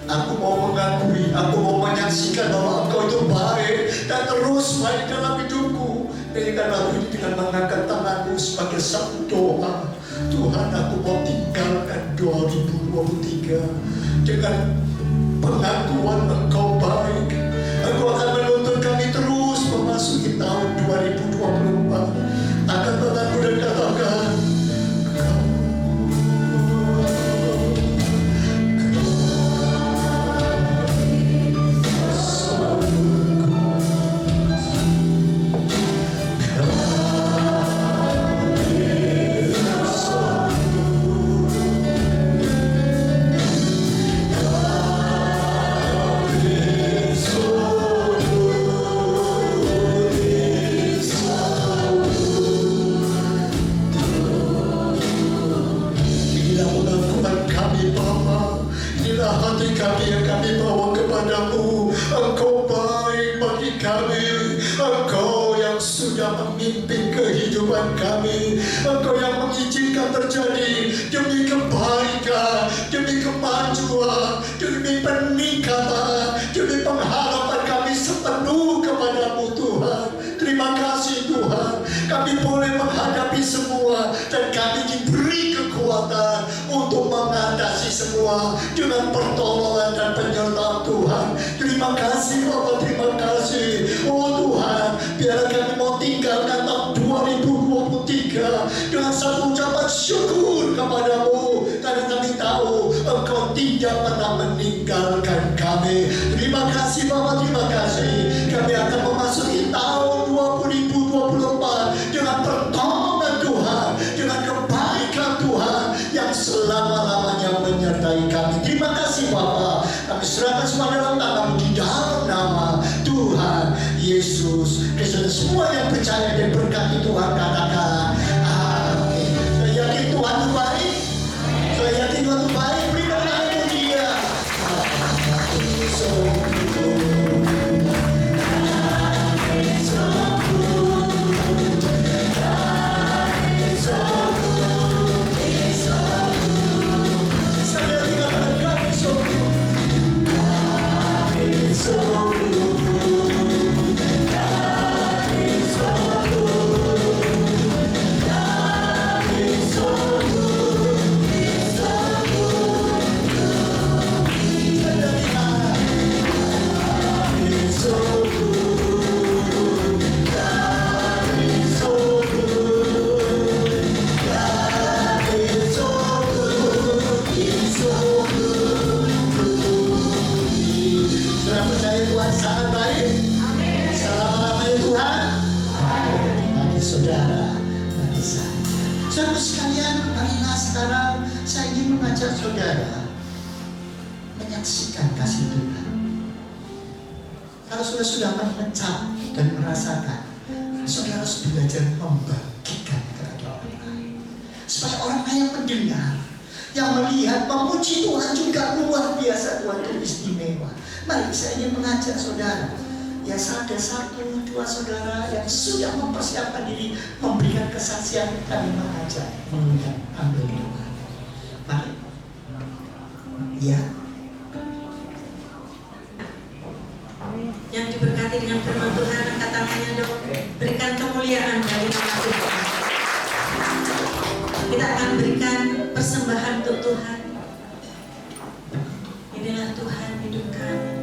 aku mau mengakui, aku mau menyaksikan bahwa Engkau itu baik dan terus baik dalam hidupku. Berikan aku ini dengan mengangkat tanganmu sebagai satu doa. Tuhan, aku mau tinggalkan 2023 dengan pengakuan Engkau baik. Engkau akan menuntun kami terus memasuki tahun 2024. Angkat tanganmu dan katakan, hati kami yang kami bawa kepadamu. Engkau baik bagi kami. Engkau yang sudah memimpin kehidupan kami. Engkau yang mengizinkan terjadi demi kebaikan, demi kemajuan, demi peningkatan, demi pengharapan kami sepenuh kepadamu Tuhan. Terima kasih Tuhan, kami boleh menghadapi semua dan kami diberi kekuatan untuk mengatasi semua dengan pertolongan dan penyertaan Tuhan. Terima kasih Bapa, terima kasih. Oh Tuhan, biarlah kami mau tinggalkan tahun 2023 dengan satu ucapan syukur kepadamu, karena kami tahu Engkau tidak pernah meninggalkan kami. Terima kasih Bapa, terima kasih. Kami akan memasuki tahun 2024 dengan pertolongan Tuhan, dengan kebaikan Tuhan yang selama-lamanya menyertai kami. Terima kasih Bapa. Kami serahkan semua dalam tangan-Mu di dalam nama Tuhan Yesus Kristus. Semua yang percaya dan berkati Tuhan katakan amin. Saya yakin Tuhan itu baik. Saya yakin Tuhan itu baik. Berikan tanganmu Dia. Saudara sekalian, marilah sekarang saya ingin mengajak saudara menyaksikan kasih Tuhan. Kalau saudara sudah mengecap dan merasakan, saudara harus belajar membagikan kepada orang lain, supaya orang lain yang mendengar, yang melihat, memuji Tuhan juga luar biasa. Tuhan itu istimewa. Mari saya ingin mengajak saudara. Ya, ada 1-2 saudara yang sudah mempersiapkan diri memberikan kesaksian. Kami mengajak ambil doa. Mari. Ya. Yang diberkati dengan firman Tuhan, angkat tangannya dok. Berikan kemuliaan dari nama Tuhan. Kita akan berikan persembahan untuk Tuhan. Inilah Tuhan hidup kami.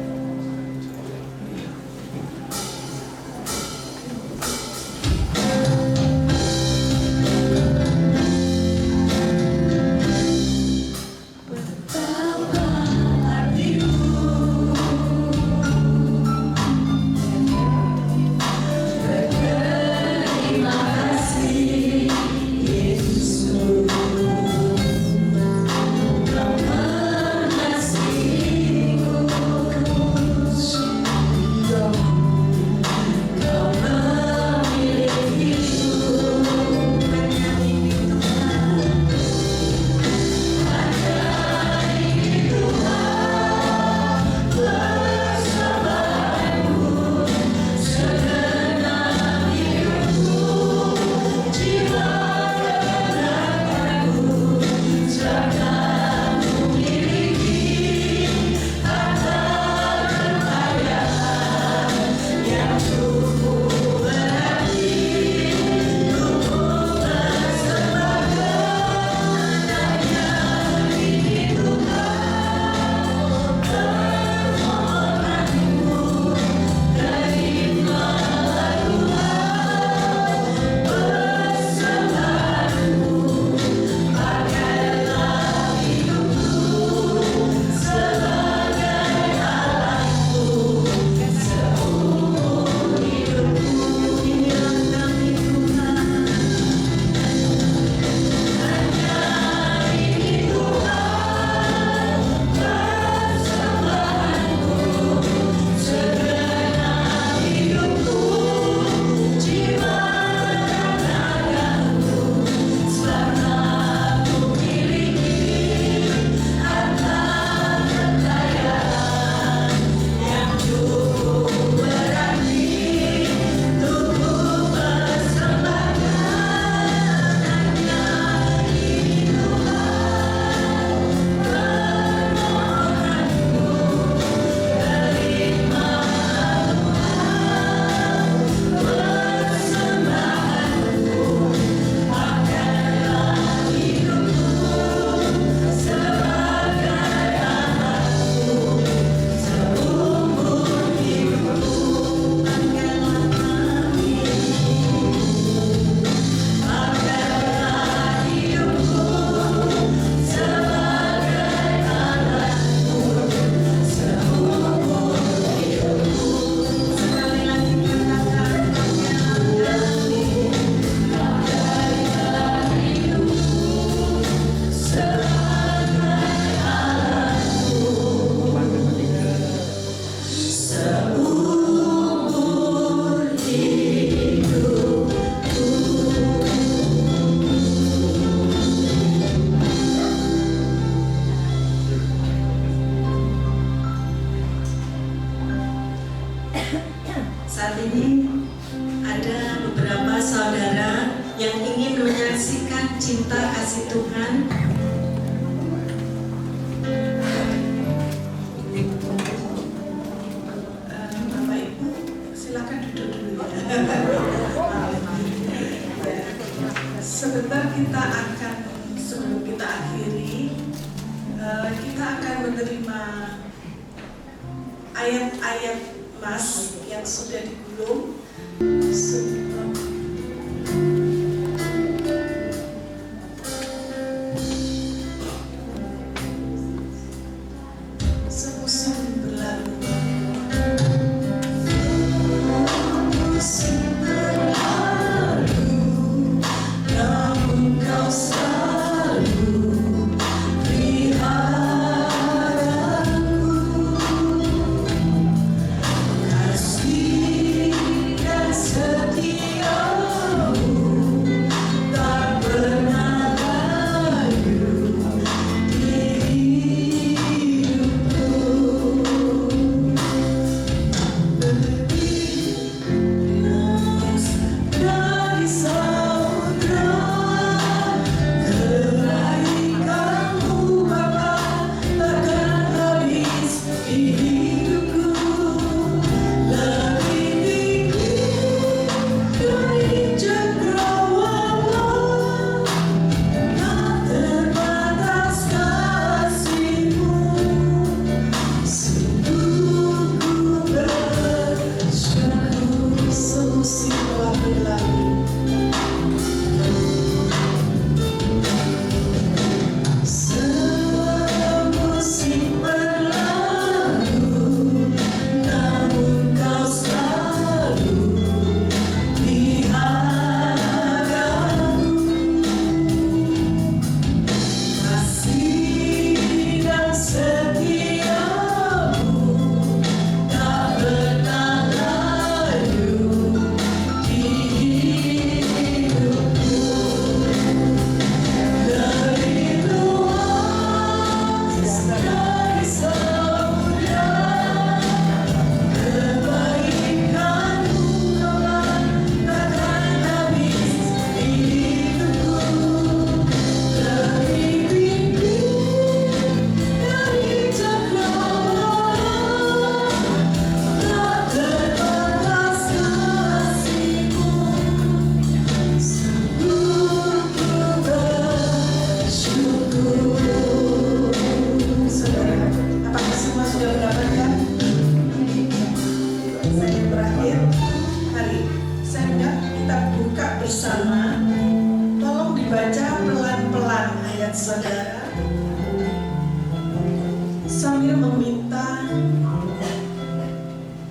saat ini ada beberapa saudara yang ingin menyaksikan cinta kasih Tuhan. Bapak Ibu, silakan duduk dulu ya. Sebentar kita akan, sebelum kita akhiri, kita akan menerima ayat-ayat Mas yang sudah digulung. Semusim berlalu, musim berlalu, namun kau selalu peliharaku. Kasih dan setiamu tak pernah layu di hidupku. Dari samudra, kebaikanmu Bapa takkan habis di hidupku. Lebih tinggi dari cakrawala, tak terbatas kasih-Mu. Sungguh ku bersyukur semusim telah berlalu. Semusim berlalu, namun kau selalu peliharaku. Kasih dan setiamu tak pernah layu di hidupku. Dari luas dari samudra, kebaikanmu Bapa takkan habis di hidupku. Lebih tinggi dari cakrawala, tak terbatas kasih-Mu. Sungguh ku bersyukur. Saudara, apakah semua sudah mendapatkan? Saya berakhir. Mari, saya undang kita buka bersama. Tolong dibaca pelan-pelan ayat saudara, sambil meminta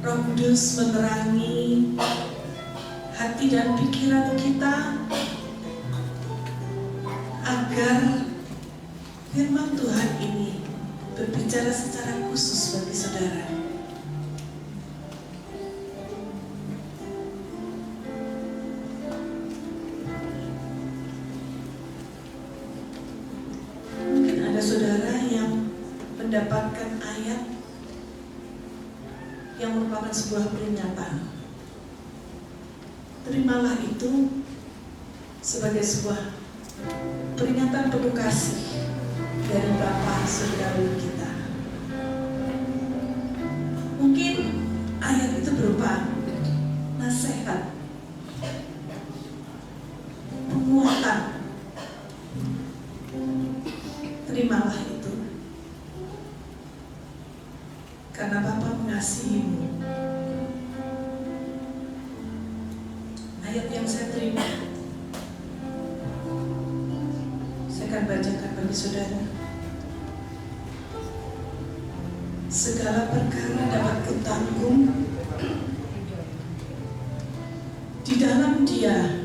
Roh Kudus menerangi hati dan pikiran kita agar firman Tuhan ini berbicara secara khusus bagi saudara. Mungkin ada saudara yang mendapatkan ayat yang merupakan sebuah peringatan. Terimalah itu sebagai sebuah peringatan penuh kasih dari Bapa Surgawi kita. Mungkin ayat itu berupa nasihat, penguatan. Terimalah itu, karena Bapa mengasihimu. Ayat yang saya terima, saya akan bacakan bagi saudara. Segala perkara dapat kutanggung di dalam Dia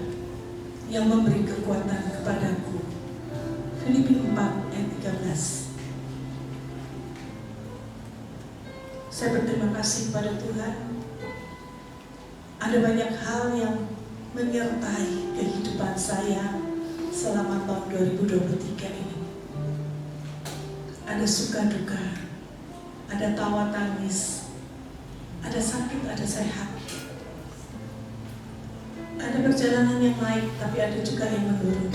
yang memberi kekuatan kepadaku. Filipi 4 ayat 13. Saya berterima kasih kepada Tuhan. Ada banyak hal yang menyertai kehidupan saya selama tahun 2023 ini. Ada suka duka, ada tawa tangis, ada sakit, ada sehat. Ada perjalanan yang naik, tapi ada juga yang menurun.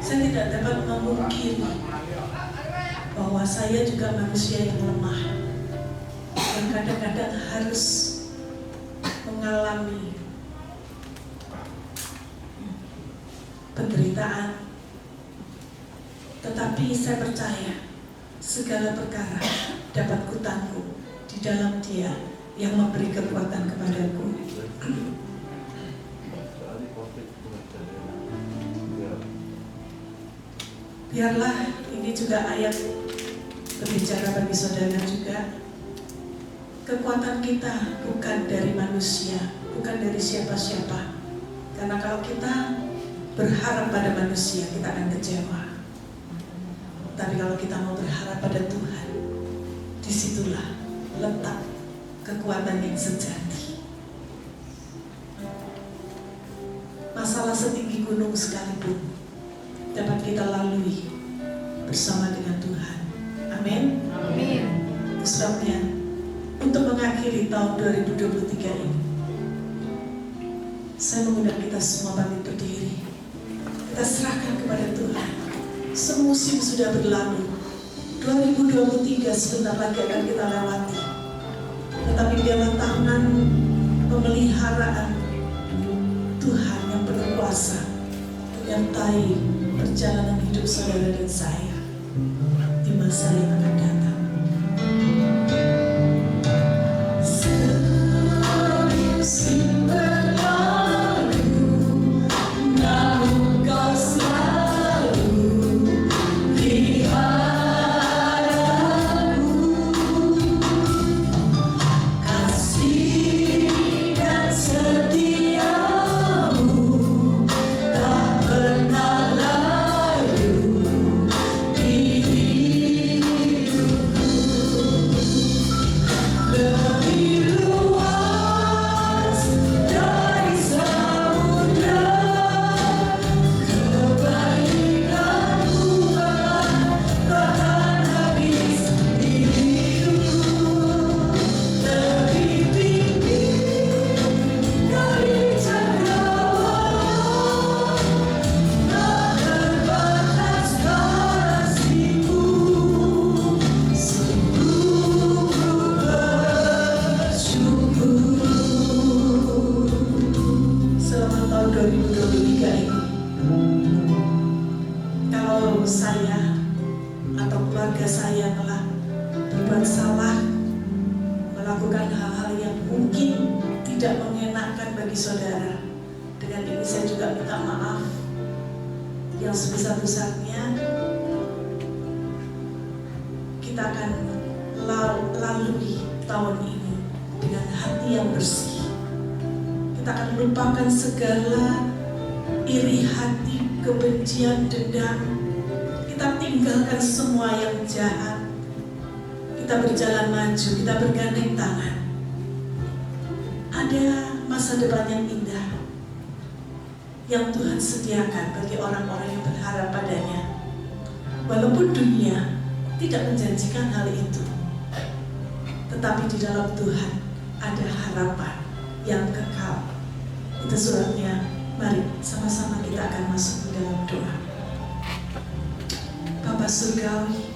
Saya tidak dapat memungkiri bahwa saya juga manusia yang lemah, yang kadang-kadang harus mengalami penderitaan. Tetapi saya percaya segala perkara dapat kutanggung di dalam Dia yang memberi kekuatan kepadaku. Biarlah ini juga ayat berbicara bagi saudara juga. Kekuatan kita bukan dari manusia, bukan dari siapa-siapa. Karena kalau kita berharap pada manusia, kita akan kecewa. Tapi kalau kita mau berharap pada Tuhan, disitulah letak kekuatan yang sejati. Masalah setinggi gunung sekalipun dapat kita lalui bersama dengan Tuhan. Amin. Amin. Itu sebabnya untuk mengakhiri tahun 2023 ini, saya mengundang kita semua bangkit berdiri. Kita serahkan kepada Tuhan. Semusim sudah berlalu. 2023 sebentar lagi akan kita lewati. Tetapi biarlah tangan pemeliharaan Tuhan yang penuh kuasa menyertai perjalanan hidup saudara dan saya di masa yang akan datang. Semusim berlalu, namun Kau selalu di hadapanku. Kasih dan setiamu tak pernah layu di hidupku. Lebih luas dari samudra, kebaikan-Mu takkan habis di hidupku. Lebih tinggi dari cakrawala, tak terbatas kasih-Mu. Sungguh ku bersyukur. Selama tahun 2023 ini, kalau saya atau keluarga saya telah berbuat salah, melakukan hal-hal yang mungkin tidak mengenakan bagi saudara, dengan ini saya juga minta maaf yang sebesar-besarnya. Kita akan lalui tahun ini dengan hati yang bersih. Kita akan lupakan segala iri hati, kebencian, dendam. Kita tinggalkan semua yang jahat. Kita berjalan maju, kita bergandeng tangan. Ada masa depan yang indah yang Tuhan sediakan bagi orang-orang yang berharap padanya. Walaupun dunia tidak menjanjikan hal itu, tetapi di dalam Tuhan ada harapan yang kekal. Itu sebabnya mari sama-sama kita akan masuk ke dalam doa. Bapa Surgawi,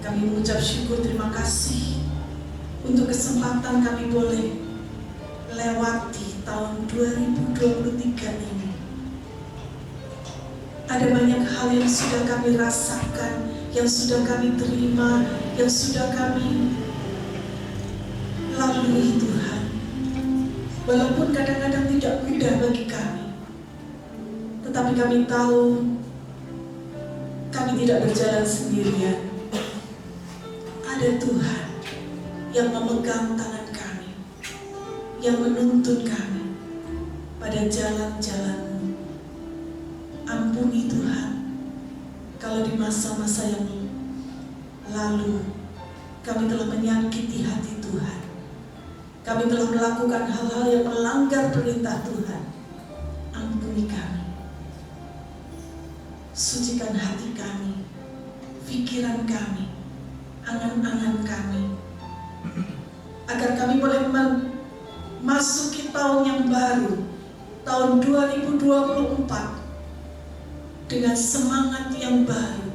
kami mengucap syukur, terima kasih untuk kesempatan kami boleh lewati tahun 2023 ini. Ada banyak hal yang sudah kami rasakan, yang sudah kami terima, yang sudah kami lalui Tuhan. Walaupun kadang-kadang tidak mudah bagi kami, tetapi kami tahu kami tidak berjalan sendirian. Ada Tuhan yang memegang tangan kami, yang menuntun kami pada jalan-jalan-Mu. Ampuni Tuhan, kalau di masa-masa yang lalu kami telah menyakiti hati Tuhan. Kami telah melakukan hal-hal yang melanggar perintah Tuhan. Ampuni kami. Sucikan hati kami, pikiran kami, angan-angan kami, agar kami boleh masuki tahun yang baru, tahun 2024, dengan semangat yang baru,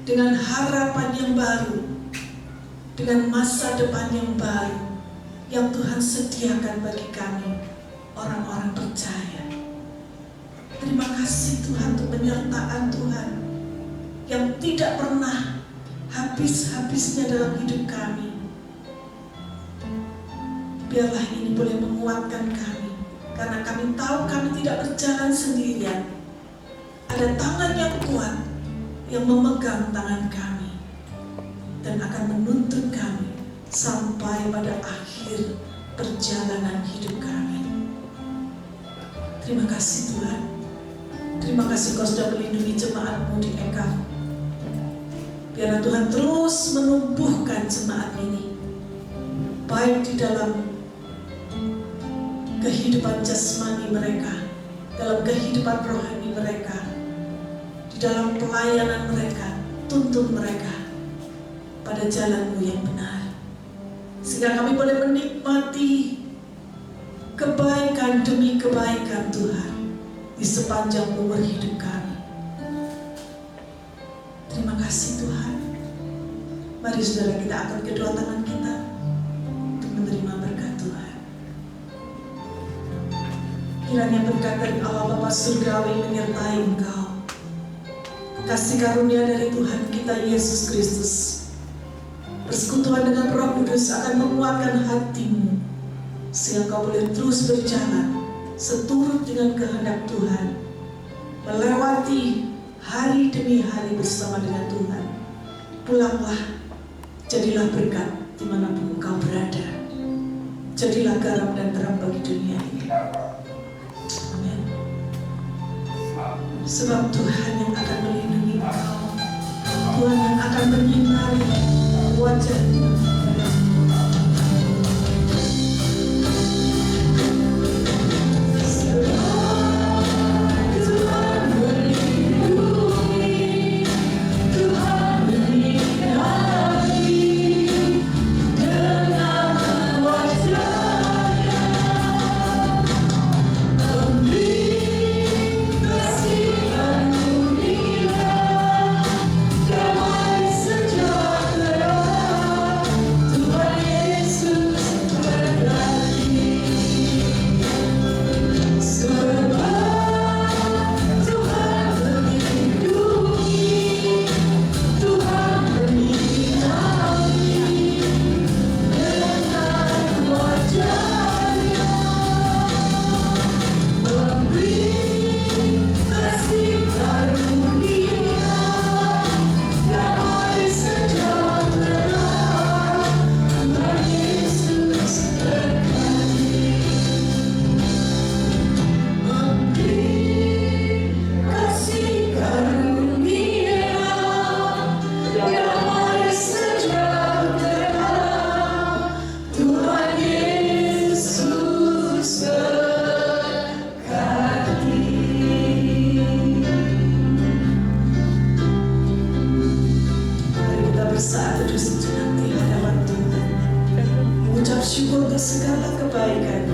dengan harapan yang baru, dengan masa depan yang baru yang Tuhan sediakan bagi kami, orang-orang percaya. Terima kasih Tuhan untuk penyertaan Tuhan yang tidak pernah habis-habisnya dalam hidup kami. Biarlah ini boleh menguatkan kami, karena kami tahu kami tidak berjalan sendirian. Ada tangan yang kuat yang memegang tangan kami dan akan menuntun kami sampai pada akhir perjalanan hidup kami. Terima kasih Tuhan. Terima kasih Kau sudah melindungi jemaat-Mu di Eka. Biarlah Tuhan terus menumbuhkan jemaat ini, baik di dalam kehidupan jasmani mereka, dalam kehidupan rohani mereka, di dalam pelayanan mereka. Tuntun mereka pada jalan-Mu yang benar, sehingga kami boleh menikmati kebaikan demi kebaikan Tuhan di sepanjang umur hidup kami. Terima kasih Tuhan. Mari saudara kita angkat kedua tangan kita untuk menerima berkat Tuhan. Kiranya berkat dari Allah Bapa Surgawi menyertai engkau. Kasih karunia dari Tuhan kita Yesus Kristus, persekutuan dengan Roh Kudus akan menguatkan hatimu, sehingga kau boleh terus berjalan seturut dengan kehendak Tuhan, melewati hari demi hari bersama dengan Tuhan. Pulanglah, jadilah berkat dimanapun engkau berada. Jadilah garam dan terang bagi dunia ini. Amin. Sebab Tuhan yang akan melindungi engkau, Tuhan yang akan menyinari wajah-Nya padamu. Syukur untuk segala kebaikan